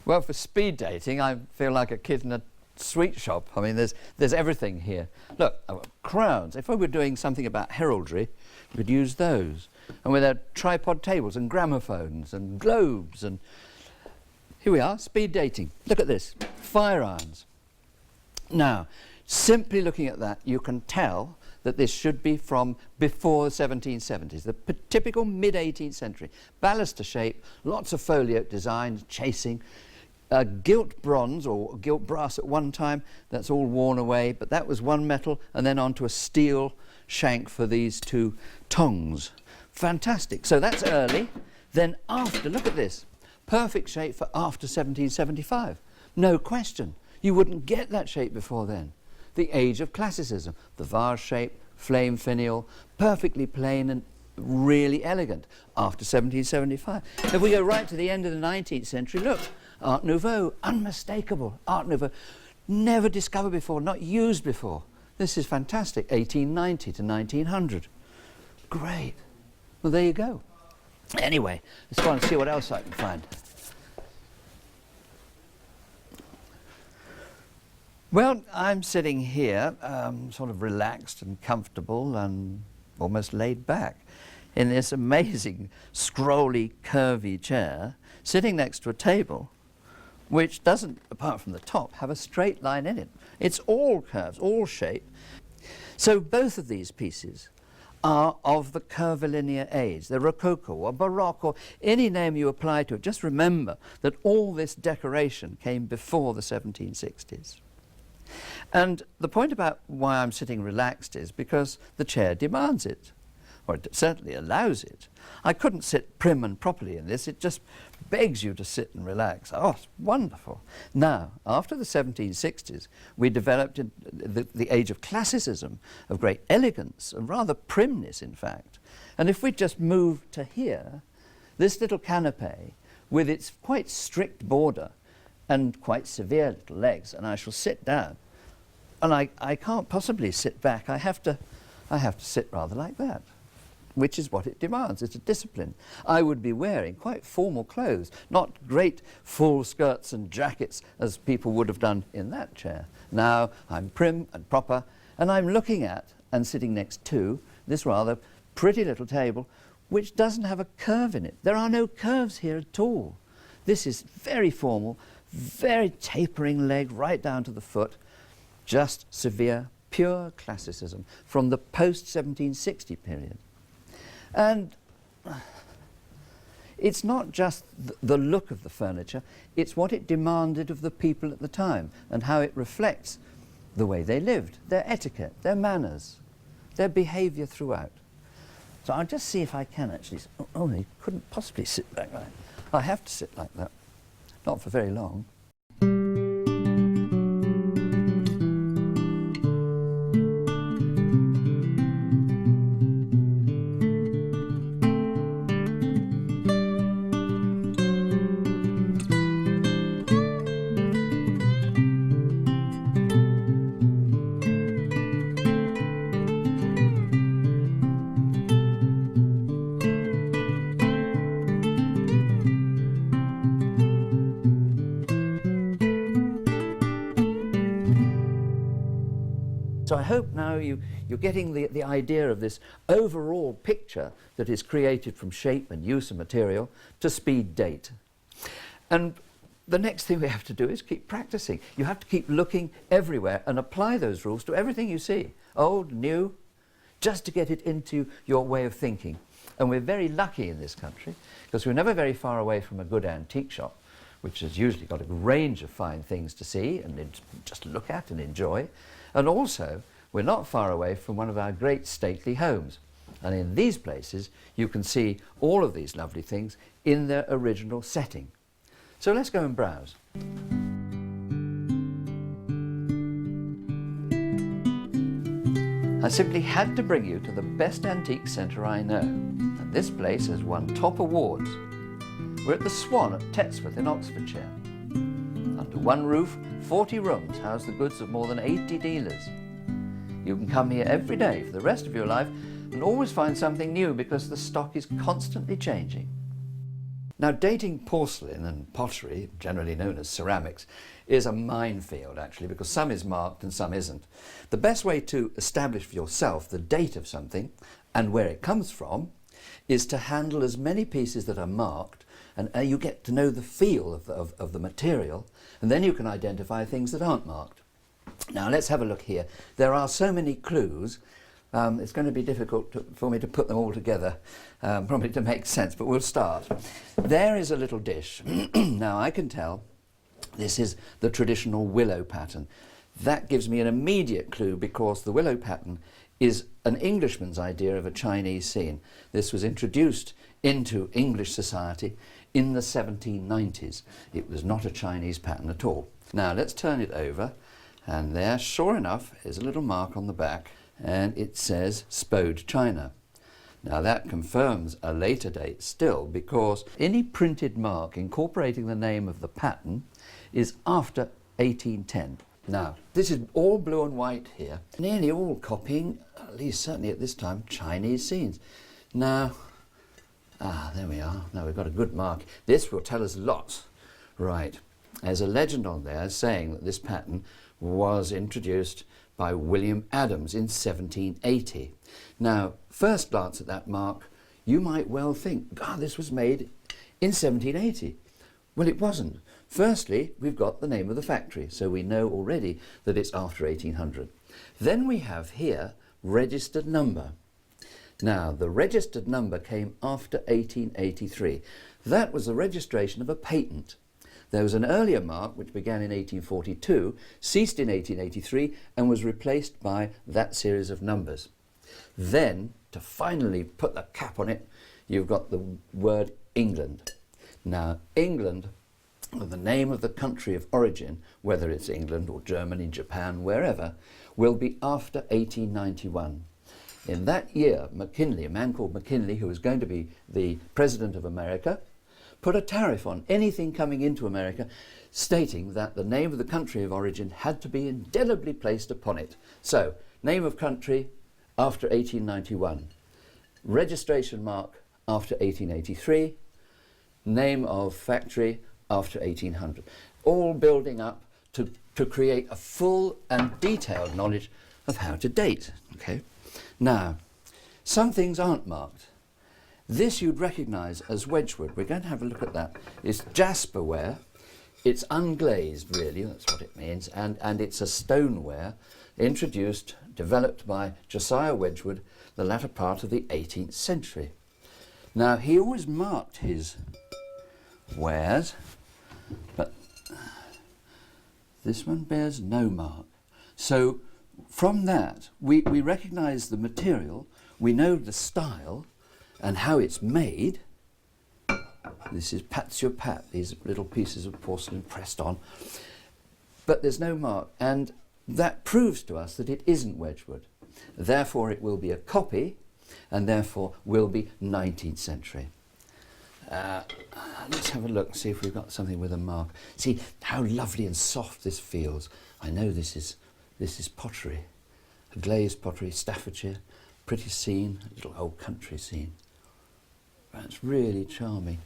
Well, for speed dating, I feel like a kid in a sweet shop. I mean, there's everything here. Look, crowns. If I were doing something about heraldry, we could use those. And with our tripod tables and gramophones and globes and... Here we are, speed dating. Look at this, fire irons. Now, simply looking at that, you can tell that this should be from before the 1770s, the typical mid-18th century. Baluster shape, lots of folio design, chasing, gilt bronze or gilt brass at one time, that's all worn away, but that was one metal, and then onto a steel shank for these 2 tongs. Fantastic. So that's early. Then after, look at this, perfect shape for after 1775. No question. You wouldn't get that shape before then. The age of classicism, the vase shape, flame finial, perfectly plain and really elegant after 1775. If we go right to the end of the 19th century, look, Art Nouveau, unmistakable. Art Nouveau, never discovered before, not used before. This is fantastic, 1890 to 1900. Great. Well, there you go. Anyway, let's try and see what else I can find. Well, I'm sitting here, sort of relaxed and comfortable and almost laid back in this amazing, scrolly, curvy chair, sitting next to a table which doesn't, apart from the top, have a straight line in it. It's all curves, all shape. So both of these pieces are of the curvilinear age, the Rococo or Baroque or any name you apply to it. Just remember that all this decoration came before the 1760s. And the point about why I'm sitting relaxed is because the chair demands it, or it certainly allows it. I couldn't sit prim and properly in this, it just begs you to sit and relax. Oh, it's wonderful. Now, after the 1760s, we developed in the age of classicism, of great elegance, and rather primness, in fact. And if we just move to here, this little canapé, with its quite strict border and quite severe little legs, and I shall sit down, and I can't possibly sit back. I have to sit rather like that, which is what it demands. It's a discipline. I would be wearing quite formal clothes, not great full skirts and jackets as people would have done in that chair. Now I'm prim and proper, And I'm looking at and sitting next to this rather pretty little table which doesn't have a curve in it. There are no curves here at all. This is very formal, very tapering leg right down to the foot, just severe, pure classicism from the post-1760 period. And it's not just the look of the furniture, it's what it demanded of the people at the time and how it reflects the way they lived, their etiquette, their manners, their behaviour throughout. So I'll just see if I can actually. Oh, you couldn't possibly sit like that. I have to sit like that. Not for very long. So I hope now you're getting the idea of this overall picture that is created from shape and use of material to speed date. And the next thing we have to do is keep practicing. You have to keep looking everywhere and apply those rules to everything you see, old, new, just to get it into your way of thinking. And we're very lucky in this country because we're never very far away from a good antique shop, which has usually got a range of fine things to see and just look at and enjoy. And also, we're not far away from one of our great stately homes. And in these places, you can see all of these lovely things in their original setting. So let's go and browse. I simply had to bring you to the best antique centre I know. And this place has won top awards. We're at the Swan at Tetsworth in Oxfordshire. Under one roof, 40 rooms house the goods of more than 80 dealers. You can come here every day for the rest of your life and always find something new because the stock is constantly changing. Now, dating porcelain and pottery, generally known as ceramics, is a minefield actually, because some is marked and some isn't. The best way to establish for yourself the date of something and where it comes from is to handle as many pieces that are marked, and you get to know the feel of the material, and then you can identify things that aren't marked. Now let's have a look here. There are so many clues, it's going to be difficult for me to put them all together, probably to make sense, but we'll start. There is a little dish. Now I can tell this is the traditional willow pattern. That gives me an immediate clue because the willow pattern is an Englishman's idea of a Chinese scene. This was introduced into English society in the 1790s. It was not a Chinese pattern at all. Now let's turn it over, and there, sure enough, is a little mark on the back, and it says Spode China. Now that confirms a later date still, because any printed mark incorporating the name of the pattern is after 1810. Now, this is all blue and white here, nearly all copying, at least certainly at this time, Chinese scenes. Now, there we are. Now we've got a good mark. This will tell us lots. Right. There's a legend on there saying that this pattern was introduced by William Adams in 1780. Now, first glance at that mark, you might well think, God, this was made in 1780. Well, it wasn't. Firstly, we've got the name of the factory, so we know already that it's after 1800. Then we have here registered number. Now, the registered number came after 1883. That was the registration of a patent. There was an earlier mark which began in 1842, ceased in 1883, and was replaced by that series of numbers. Then, to finally put the cap on it, you've got the word England. Now, England, the name of the country of origin, whether it's England or Germany, Japan, wherever, will be after 1891. In that year, McKinley, a man called McKinley, who was going to be the President of America, put a tariff on anything coming into America, stating that the name of the country of origin had to be indelibly placed upon it. So, name of country after 1891, registration mark after 1883, name of factory after 1800, all building up to create a full and detailed knowledge of how to date. Okay. Now, some things aren't marked. This you'd recognise as Wedgwood. We're going to have a look at that. It's jasperware. It's unglazed, really, that's what it means, and it's a stoneware introduced, developed by Josiah Wedgwood, the latter part of the 18th century. Now, he always marked his wares, but this one bears no mark. So from that, we recognise the material, we know the style and how it's made. This is pat sur pat, these little pieces of porcelain pressed on. But there's no mark, and that proves to us that it isn't Wedgwood. Therefore it will be a copy, and therefore will be 19th century. Let's have a look, see if we've got something with a mark. See how lovely and soft this feels. I know this is pottery, a glazed pottery, Staffordshire, pretty scene, a little old country scene. That's really charming.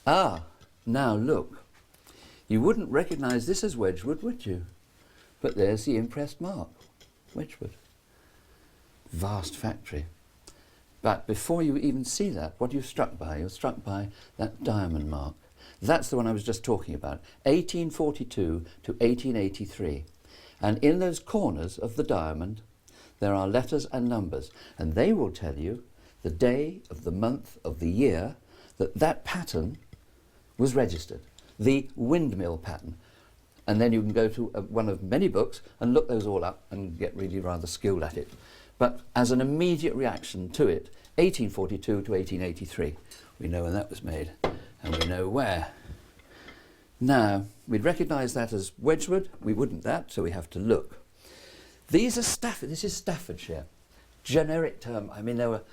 Ah, now look. You wouldn't recognise this as Wedgwood, would you? But there's the impressed mark, Wedgwood. Vast factory. But before you even see that, what are you struck by? You're struck by that diamond mark. That's the one I was just talking about, 1842 to 1883. And in those corners of the diamond, there are letters and numbers, and they will tell you the day of the month of the year that that pattern was registered, the windmill pattern. And then you can go to one of many books and look those all up and get really rather skilled at it. But as an immediate reaction to it, 1842 to 1883, we know when that was made and we know where. Now, we'd recognise that as Wedgwood, we wouldn't that, so we have to look. These are this is Staffordshire, generic term. I mean, there were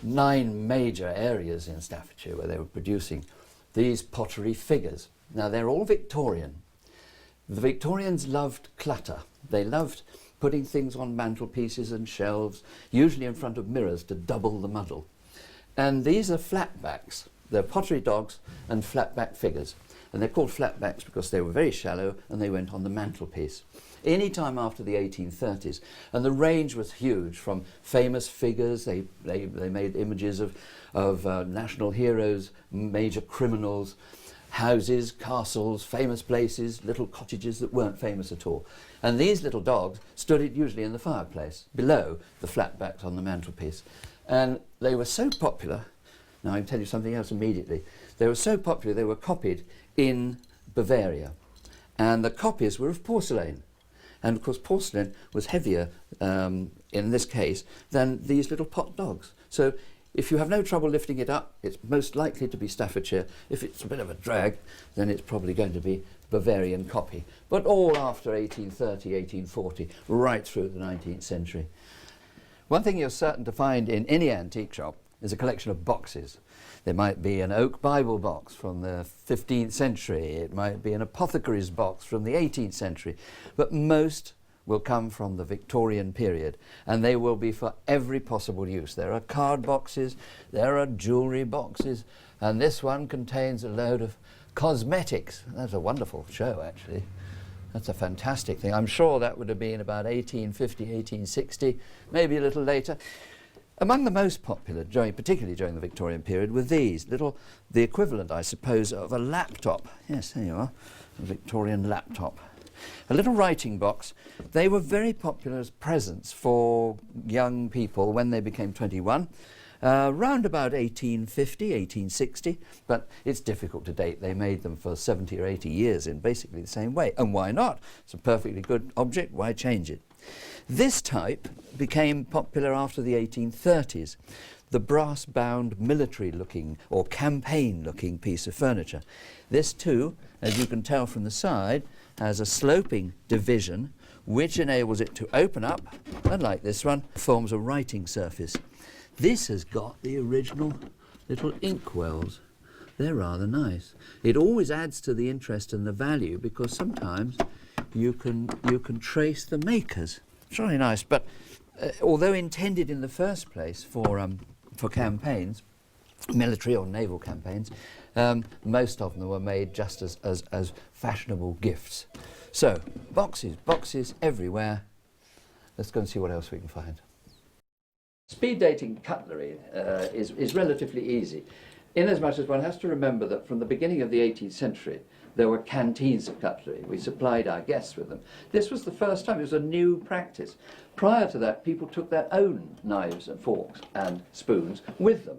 9 major areas in Staffordshire where they were producing these pottery figures. Now, they're all Victorian. The Victorians loved clutter. They loved putting things on mantelpieces and shelves, usually in front of mirrors to double the muddle. And these are flatbacks. They're pottery dogs and flatback figures. And they're called flatbacks because they were very shallow and they went on the mantelpiece. Any time after the 1830s. And the range was huge, from famous figures, they made images of national heroes, major criminals, houses, castles, famous places, little cottages that weren't famous at all. And these little dogs stood usually in the fireplace, below the flatbacks on the mantelpiece. And they were so popular, now I can tell you something else immediately, they were so popular they were copied in Bavaria. And the copies were of porcelain. And of course porcelain was heavier, in this case, than these little pot dogs. So if you have no trouble lifting it up, it's most likely to be Staffordshire. If it's a bit of a drag, then it's probably going to be Bavarian copy. But all after 1830, 1840, right through the 19th century. One thing you're certain to find in any antique shop is a collection of boxes. There might be an oak Bible box from the 15th century. It might be an apothecary's box from the 18th century. But most will come from the Victorian period, and they will be for every possible use. There are card boxes, there are jewellery boxes, and this one contains a load of cosmetics. That's a wonderful show, actually. That's a fantastic thing. I'm sure that would have been about 1850, 1860, maybe a little later. Among the most popular, particularly during the Victorian period, were these the equivalent, I suppose, of a laptop. Yes, there you are, a Victorian laptop. A little writing box. They were very popular as presents for young people when they became 21, round about 1850, 1860, but it's difficult to date. They made them for 70 or 80 years in basically the same way. And why not? It's a perfectly good object, why change it? This type became popular after the 1830s, the brass-bound military-looking or campaign-looking piece of furniture. This too, as you can tell from the side, has a sloping division which enables it to open up, and like this one, forms a writing surface. This has got the original little inkwells. They're rather nice. It always adds to the interest and the value because sometimes you can trace the makers. It's really nice, but although intended in the first place for campaigns, military or naval campaigns, most of them were made just as fashionable gifts. So, boxes everywhere. Let's go and see what else we can find. Speed dating cutlery is relatively easy, inasmuch as one has to remember that from the beginning of the 18th century, there were canteens of cutlery. We supplied our guests with them. This was the first time. It was a new practice. Prior to that, people took their own knives and forks and spoons with them.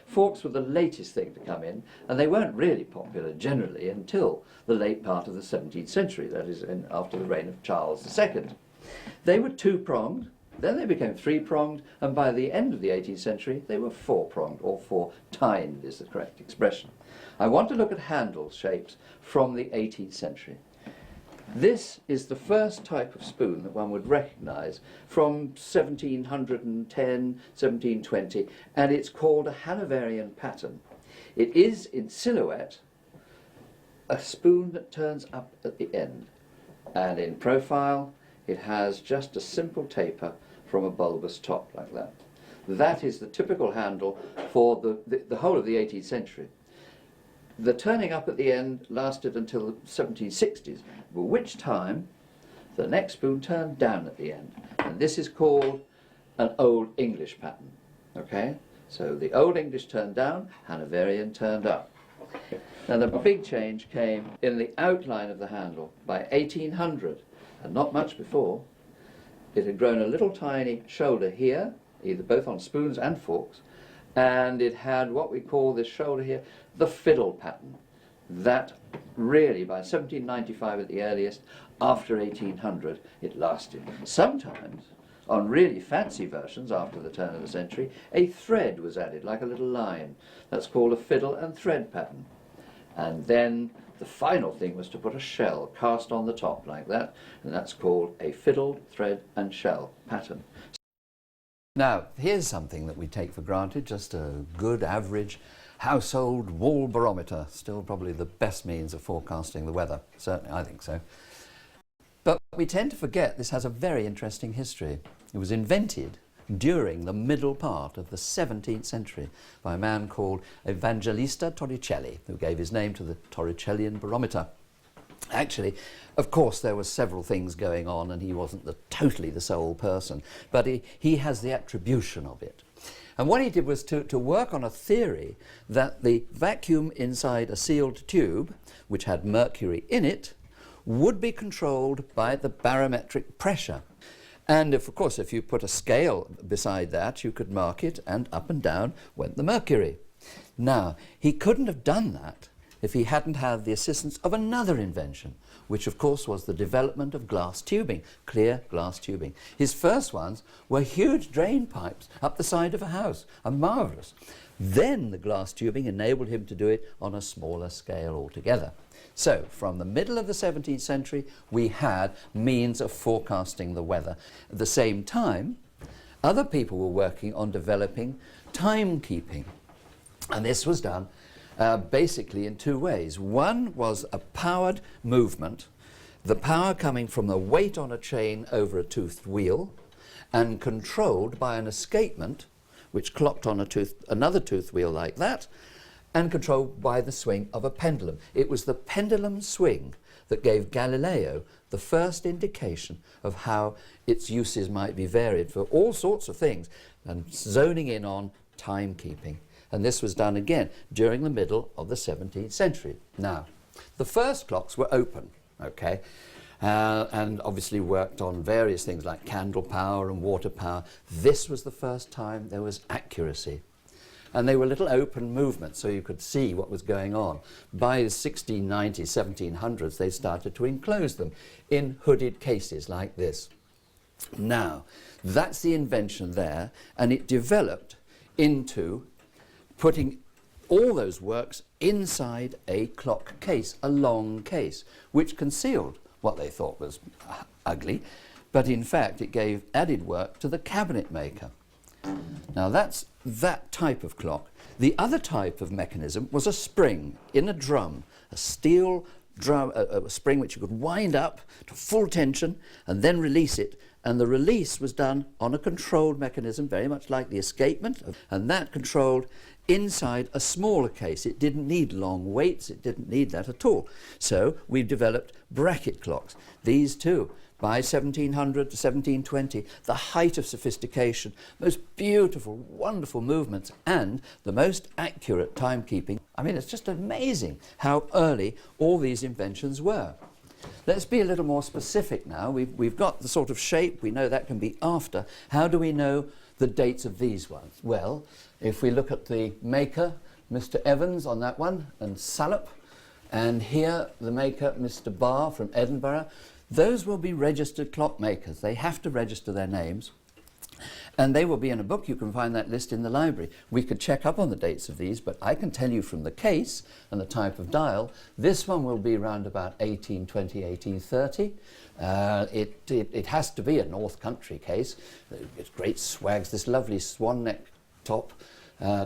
Forks were the latest thing to come in, and they weren't really popular generally until the late part of the 17th century, that is, after the reign of Charles II. They were two-pronged, then they became three-pronged, and by the end of the 18th century, they were four-pronged, or four-tined is the correct expression. I want to look at handle shapes from the 18th century. This is the first type of spoon that one would recognise from 1710, 1720, and it's called a Hanoverian pattern. It is, in silhouette, a spoon that turns up at the end, and in profile, it has just a simple taper from a bulbous top like that. That is the typical handle for the whole of the 18th century. The turning up at the end lasted until the 1760s, at which time the next spoon turned down at the end. And this is called an Old English pattern. Okay? So the Old English turned down, Hanoverian turned up. Now the big change came in the outline of the handle by 1800, and not much before. It had grown a little tiny shoulder here, either both on spoons and forks, and it had what we call this shoulder here, the fiddle pattern. That really, by 1795 at the earliest, after 1800, it lasted. Sometimes, on really fancy versions after the turn of the century, a thread was added, like a little line. That's called a fiddle and thread pattern. And then the final thing was to put a shell cast on the top like that, and that's called a fiddle, thread and shell pattern. Now, here's something that we take for granted, just a good average household wall barometer, still probably the best means of forecasting the weather. Certainly, I think so. But we tend to forget this has a very interesting history. It was invented during the middle part of the 17th century by a man called Evangelista Torricelli, who gave his name to the Torricellian barometer. Actually, of course, there were several things going on, and he wasn't totally the sole person, but he has the attribution of it. And what he did was to work on a theory that the vacuum inside a sealed tube, which had mercury in it, would be controlled by the barometric pressure. And of course, if you put a scale beside that, you could mark it, and up and down went the mercury. Now, he couldn't have done that if he hadn't had the assistance of another invention, which of course was the development of glass tubing, clear glass tubing. His first ones were huge drain pipes up the side of a house, and marvellous. Then the glass tubing enabled him to do it on a smaller scale altogether. So, from the middle of the 17th century, we had means of forecasting the weather. At the same time, other people were working on developing timekeeping. And this was done basically in two ways. One was a powered movement, the power coming from the weight on a chain over a toothed wheel, and controlled by an escapement, which clocked on another toothed wheel like that, and controlled by the swing of a pendulum. It was the pendulum swing that gave Galileo the first indication of how its uses might be varied for all sorts of things, and zoning in on timekeeping. And this was done again during the middle of the 17th century. Now, the first clocks were open, okay, and obviously worked on various things like candle power and water power. This was the first time there was accuracy. And they were little open movements, so you could see what was going on. By the 1690s, 1700s, they started to enclose them in hooded cases like this. Now, that's the invention there, and it developed into putting all those works inside a clock case, a long case, which concealed what they thought was ugly, but in fact it gave added work to the cabinet maker. Now that's that type of clock. The other type of mechanism was a spring in a drum, a steel drum, a spring which you could wind up to full tension and then release it, and the release was done on a controlled mechanism, very much like the escapement, and that controlled inside a smaller case. It didn't need long weights, it didn't need that at all. So we've developed bracket clocks. These too, by 1700 to 1720, the height of sophistication, most beautiful, wonderful movements, and the most accurate timekeeping. I mean, it's just amazing how early all these inventions were. Let's be a little more specific now. We've got the sort of shape, we know that can be after. How do we know the dates of these ones? Well, if we look at the maker, Mr. Evans on that one, and Salop, and here the maker, Mr. Barr from Edinburgh, those will be registered clockmakers. They have to register their names, and they will be in a book. You can find that list in the library. We could check up on the dates of these, but I can tell you from the case and the type of dial, this one will be around about 1820, 1830. It has to be a North Country case. It's great swags, this lovely swan neck top,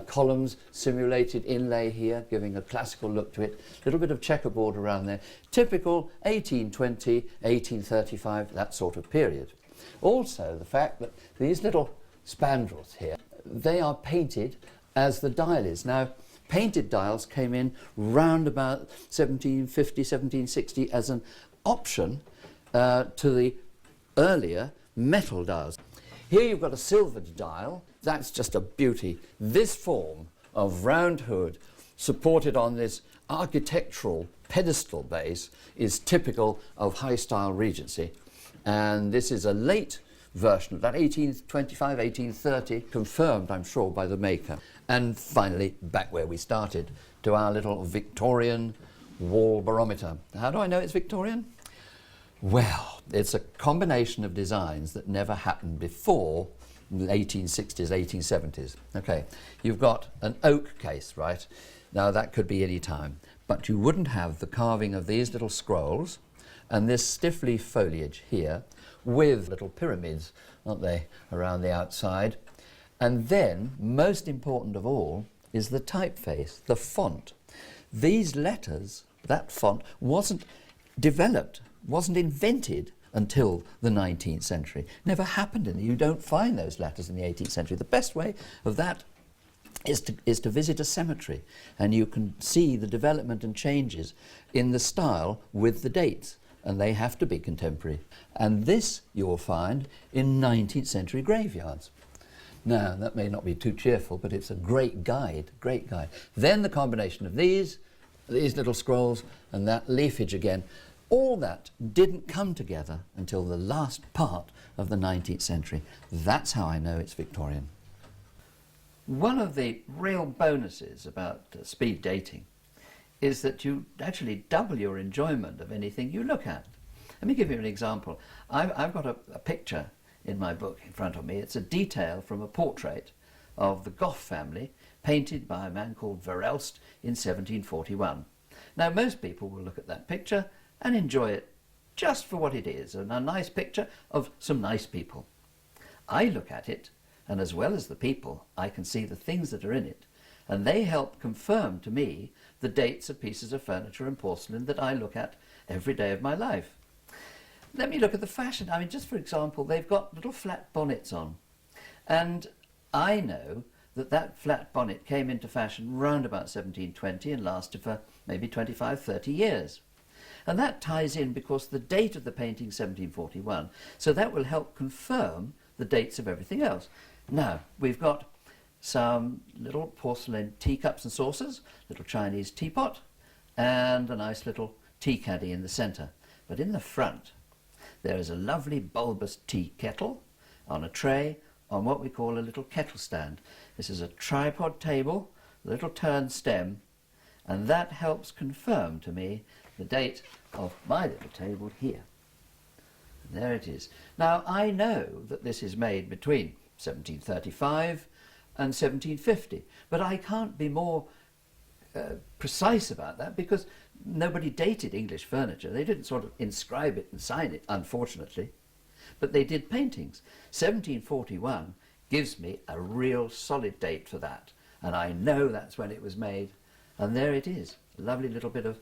columns, simulated inlay here, giving a classical look to it. A little bit of checkerboard around there. Typical 1820, 1835, that sort of period. Also, the fact that these little spandrels here, they are painted as the dial is. Now, painted dials came in round about 1750, 1760 as an option to the earlier metal dials. Here you've got a silvered dial. That's just a beauty. This form of round hood supported on this architectural pedestal base is typical of high-style Regency. And this is a late version of that, 1825, 1830, confirmed, I'm sure, by the maker. And finally, back where we started, to our little Victorian wall barometer. How do I know it's Victorian? Well, it's a combination of designs that never happened before the 1860s, 1870s. Okay, you've got an oak case, right? Now, that could be any time, but you wouldn't have the carving of these little scrolls and this stiff leaf foliage here with little pyramids, aren't they, around the outside. And then, most important of all, is the typeface, the font. These letters, that font, wasn't developed, wasn't invented until the 19th century. Never happened you don't find those letters in the 18th century. The best way of that is to visit a cemetery, and you can see the development and changes in the style with the dates, and they have to be contemporary. And this you will find in 19th century graveyards. Now, that may not be too cheerful, but it's a great guide, great guide. Then the combination of these little scrolls and that leafage again, all that didn't come together until the last part of the 19th century. That's how I know it's Victorian. One of the real bonuses about speed dating is that you actually double your enjoyment of anything you look at. Let me give you an example. I've got a picture in my book in front of me. It's a detail from a portrait of the Gough family painted by a man called Verelst in 1741. Now, most people will look at that picture and enjoy it just for what it is, and a nice picture of some nice people. I look at it, and as well as the people, I can see the things that are in it, and they help confirm to me the dates of pieces of furniture and porcelain that I look at every day of my life. Let me look at the fashion. I mean, just for example, they've got little flat bonnets on, and I know that that flat bonnet came into fashion round about 1720 and lasted for maybe 25, 30 years. And that ties in because the date of the painting 1741, so that will help confirm the dates of everything else. Now, we've got some little porcelain teacups and saucers, little Chinese teapot, and a nice little tea caddy in the centre. But in the front, there is a lovely bulbous tea kettle on a tray on what we call a little kettle stand. This is a tripod table, a little turned stem, and that helps confirm to me the date of my little table here. And there it is. Now, I know that this is made between 1735 and 1750, but I can't be more precise about that because nobody dated English furniture. They didn't sort of inscribe it and sign it, unfortunately, but they did paintings. 1741 gives me a real solid date for that, and I know that's when it was made, and there it is, a lovely little bit of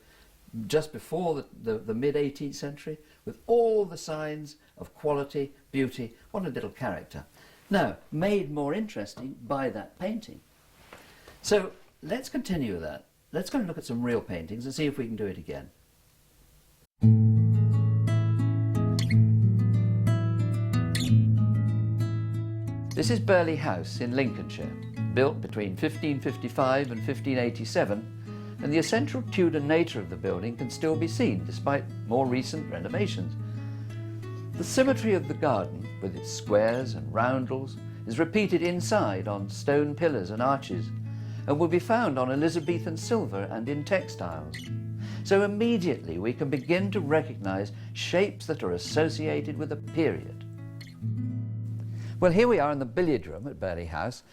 just before the mid-18th century, with all the signs of quality, beauty. What a little character. Now, made more interesting by that painting. So let's continue with that. Let's go and look at some real paintings and see if we can do it again. This is Burghley House in Lincolnshire, built between 1555 and 1587, and the essential Tudor nature of the building can still be seen despite more recent renovations. The symmetry of the garden, with its squares and roundels, is repeated inside on stone pillars and arches, and will be found on Elizabethan silver and in textiles. So immediately we can begin to recognise shapes that are associated with a period. Well, here we are in the billiard room at Burghley House,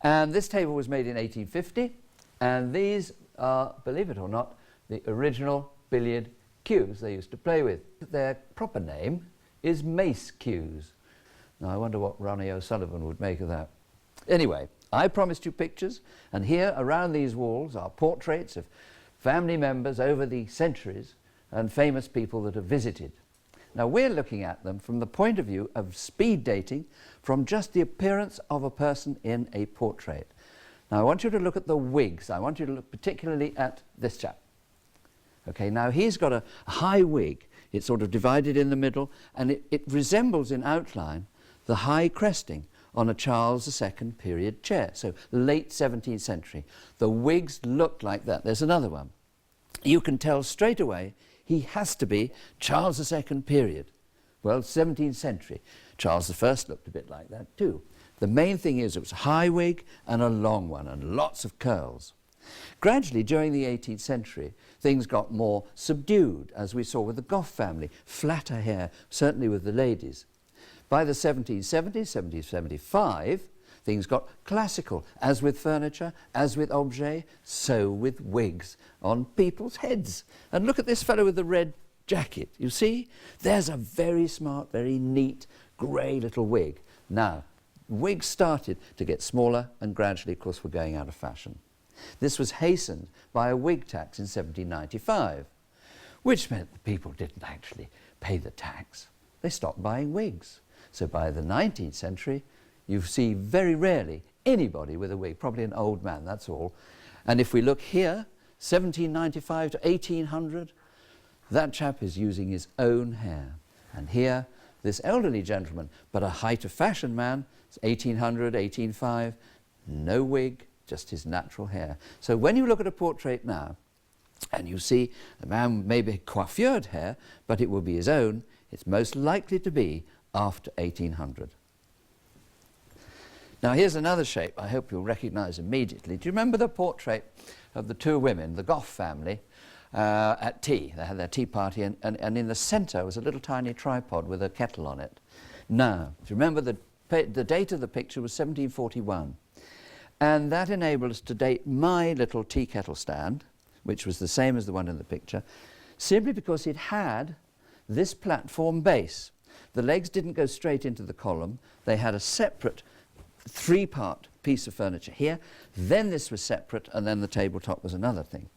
and this table was made in 1850, and these are, believe it or not, the original billiard cues they used to play with. Their proper name is mace cues. Now I wonder what Ronnie O'Sullivan would make of that. Anyway, I promised you pictures, and here around these walls are portraits of family members over the centuries and famous people that have visited. Now we're looking at them from the point of view of speed dating from just the appearance of a person in a portrait. Now I want you to look at the wigs. I want you to look particularly at this chap. Okay, now he's got a high wig. It's sort of divided in the middle, and it resembles in outline the high cresting on a Charles II period chair, so late 17th century. The wigs looked like that. There's another one. You can tell straight away he has to be Charles II period. Well, 17th century. Charles I looked a bit like that too. The main thing is it was a high wig and a long one and lots of curls. Gradually, during the 18th century, things got more subdued, as we saw with the Gough family, flatter hair, certainly with the ladies. By the 1770s, 1775, things got classical, as with furniture, as with objets, so with wigs on people's heads. And look at this fellow with the red jacket. You see? There's a very smart, very neat, grey little wig. Now, wigs started to get smaller and gradually, of course, were going out of fashion. This was hastened by a wig tax in 1795, which meant that people didn't actually pay the tax. They stopped buying wigs. So by the 19th century, you see very rarely anybody with a wig, probably an old man, that's all. And if we look here, 1795 to 1800, that chap is using his own hair. And here, this elderly gentleman, but a height of fashion man, 1800, 1805, no wig, just his natural hair. So when you look at a portrait now, and you see a man maybe coiffured hair, but it will be his own, it's most likely to be after 1800. Now here's another shape I hope you'll recognise immediately. Do you remember the portrait of the two women, the Gough family, at tea? They had their tea party, and in the centre was a little tiny tripod with a kettle on it. Now, do you remember the date of the picture was 1741? And that enabled us to date my little tea kettle stand, which was the same as the one in the picture, simply because it had this platform base. The legs didn't go straight into the column. They had a separate three-part piece of furniture here. Then this was separate, and then the tabletop was another thing.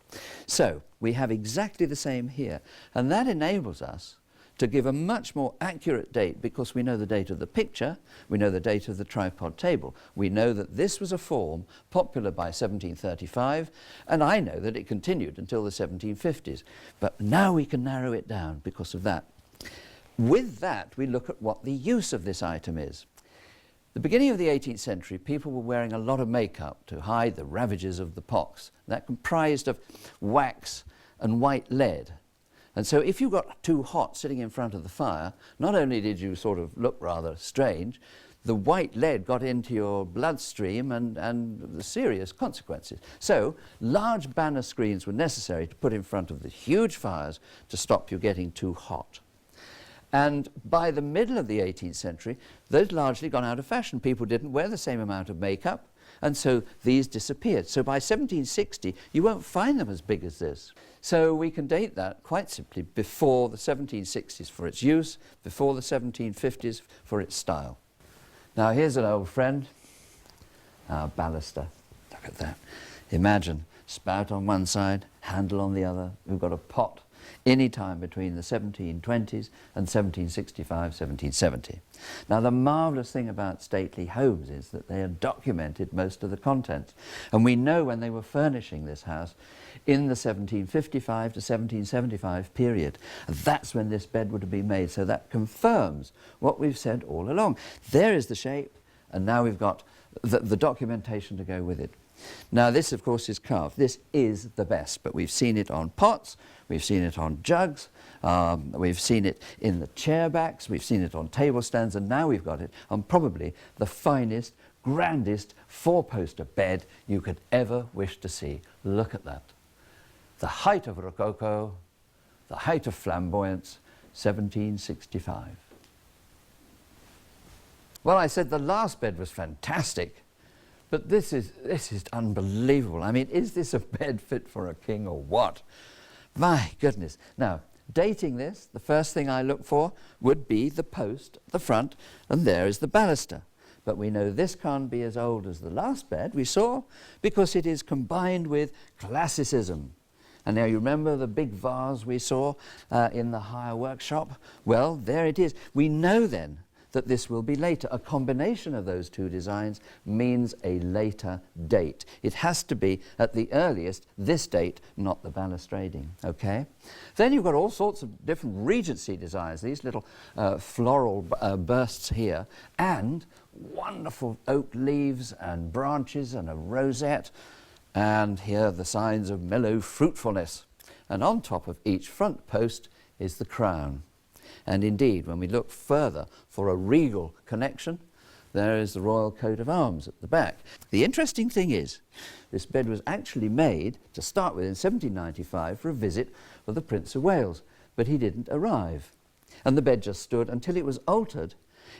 So we have exactly the same here. And that enables us to give a much more accurate date, because we know the date of the picture, we know the date of the tripod table. We know that this was a form popular by 1735, and I know that it continued until the 1750s. But now we can narrow it down because of that. With that, we look at what the use of this item is. The beginning of the 18th century, people were wearing a lot of makeup to hide the ravages of the pox. That comprised of wax and white lead. And so if you got too hot sitting in front of the fire, not only did you sort of look rather strange, the white lead got into your bloodstream and the serious consequences. So large banner screens were necessary to put in front of the huge fires to stop you getting too hot. And by the middle of the 18th century, those largely gone out of fashion. People didn't wear the same amount of makeup, and so these disappeared. So by 1760, you won't find them as big as this. So we can date that quite simply before the 1760s for its use, before the 1750s for its style. Now here's an old friend, our baluster. Look at that. Imagine, spout on one side, handle on the other. We've got a pot any time between the 1720s and 1765, 1770. Now, the marvellous thing about stately homes is that they have documented most of the contents. And we know when they were furnishing this house in the 1755 to 1775 period. And that's when this bed would have been made. So that confirms what we've said all along. There is the shape, and now we've got the documentation to go with it. Now, this, of course, is carved. This is the best, but we've seen it on pots, we've seen it on jugs, we've seen it in the chair backs, we've seen it on table stands, and now we've got it on probably the finest, grandest four-poster bed you could ever wish to see. Look at that. The height of Rococo, the height of flamboyance, 1765. Well, I said the last bed was fantastic. But this is unbelievable. I mean, is this a bed fit for a king or what? My goodness. Now, dating this, the first thing I look for would be the post at the front, and there is the baluster. But we know this can't be as old as the last bed we saw, because it is combined with classicism. And now you remember the big vase we saw in the hire workshop? Well, there it is. We know then that this will be later. A combination of those two designs means a later date. It has to be, at the earliest, this date, not the balustrading, okay? Then you've got all sorts of different Regency designs, these little floral bursts here, and wonderful oak leaves and branches and a rosette, and here the signs of mellow fruitfulness. And on top of each front post is the crown. And indeed, when we look further for a regal connection, there is the royal coat of arms at the back. The interesting thing is, this bed was actually made, to start with, in 1795 for a visit of the Prince of Wales, but he didn't arrive. And the bed just stood until it was altered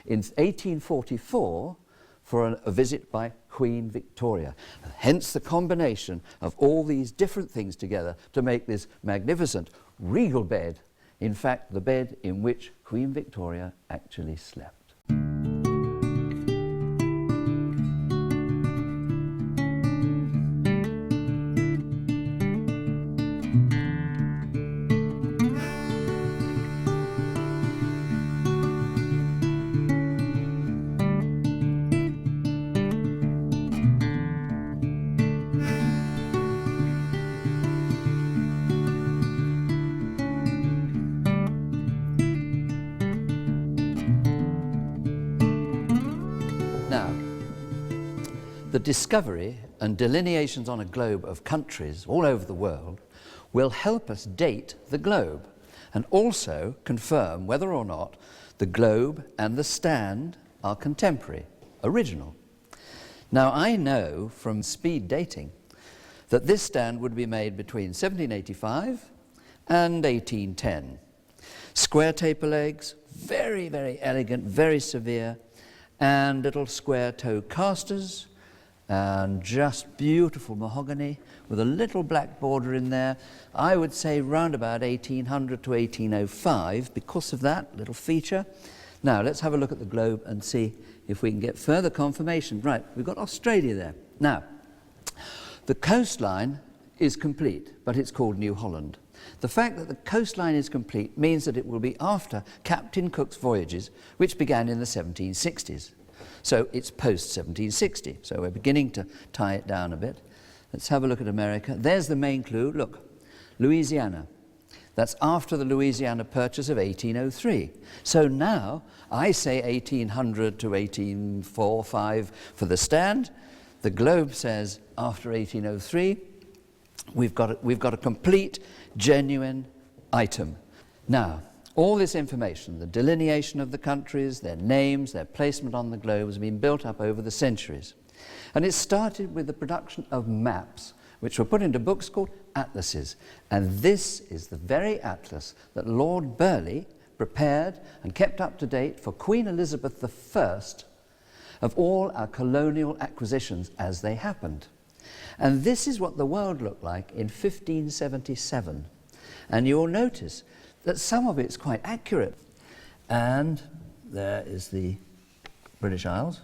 in 1844 for a visit by Queen Victoria. Hence the combination of all these different things together to make this magnificent regal bed, in fact, the bed in which Queen Victoria actually slept. The discovery and delineations on a globe of countries all over the world will help us date the globe and also confirm whether or not the globe and the stand are contemporary, original. Now, I know from speed dating that this stand would be made between 1785 and 1810. Square taper legs, very, very elegant, very severe, and little square toe casters, and just beautiful mahogany with a little black border in there. I would say round about 1800 to 1805 because of that little feature. Now let's have a look at the globe and see if we can get further confirmation. Right, we've got Australia there. Now, the coastline is complete, but it's called New Holland. The fact that the coastline is complete means that it will be after Captain Cook's voyages, which began in the 1760s. So it's post-1760, so we're beginning to tie it down a bit. Let's have a look at America. There's the main clue. Look, Louisiana. That's after the Louisiana Purchase of 1803. So now I say 1800 to 1804, 5 for the stand. The globe says after 1803. We've got a complete, genuine item. Now, all this information, the delineation of the countries, their names, their placement on the globe, has been built up over the centuries. And it started with the production of maps, which were put into books called atlases. And this is the very atlas that Lord Burghley prepared and kept up to date for Queen Elizabeth I of all our colonial acquisitions as they happened. And this is what the world looked like in 1577. And you'll notice that some of it's quite accurate. And there is the British Isles,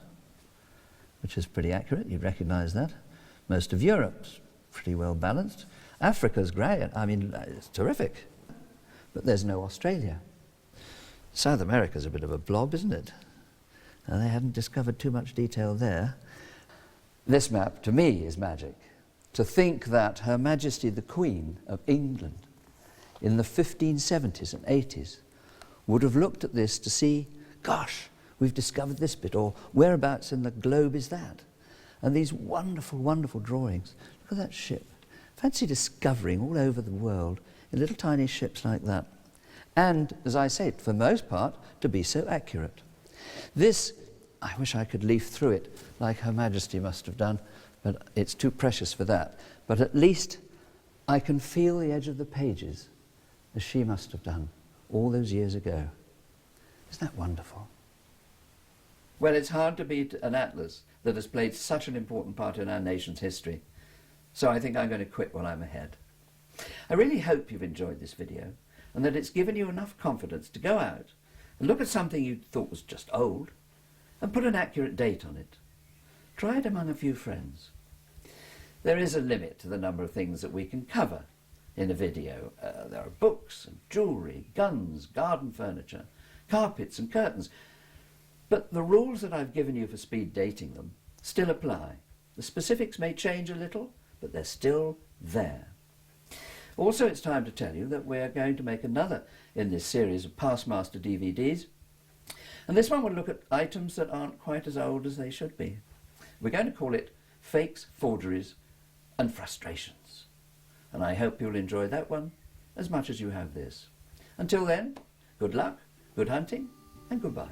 which is pretty accurate. You'd recognise that. Most of Europe's pretty well balanced. Africa's great. I mean, it's terrific. but there's no Australia. South America's a bit of a blob, isn't it? And they haven't discovered too much detail there. This map, to me, is magic. To think that Her Majesty the Queen of England in the 1570s and 80s would have looked at this to see, gosh, we've discovered this bit, or whereabouts in the globe is that? And these wonderful, wonderful drawings. Look at that ship. Fancy discovering all over the world in little tiny ships like that. And, as I say, for the most part, to be so accurate. This, I wish I could leaf through it like Her Majesty must have done, but it's too precious for that. But at least I can feel the edge of the pages as she must have done all those years ago. Isn't that wonderful? Well, it's hard to beat an atlas that has played such an important part in our nation's history. So I think I'm going to quit while I'm ahead. I really hope you've enjoyed this video and that it's given you enough confidence to go out and look at something you thought was just old and put an accurate date on it. Try it among a few friends. There is a limit to the number of things that we can cover in a video. There are books and jewellery, guns, garden furniture, carpets and curtains. But the rules that I've given you for speed dating them still apply. The specifics may change a little, but they're still there. Also, it's time to tell you that we're going to make another in this series of Pastmaster DVDs. And this one will look at items that aren't quite as old as they should be. We're going to call it Fakes, Forgeries and Frustrations. And I hope you'll enjoy that one as much as you have this. Until then, good luck, good hunting, and goodbye.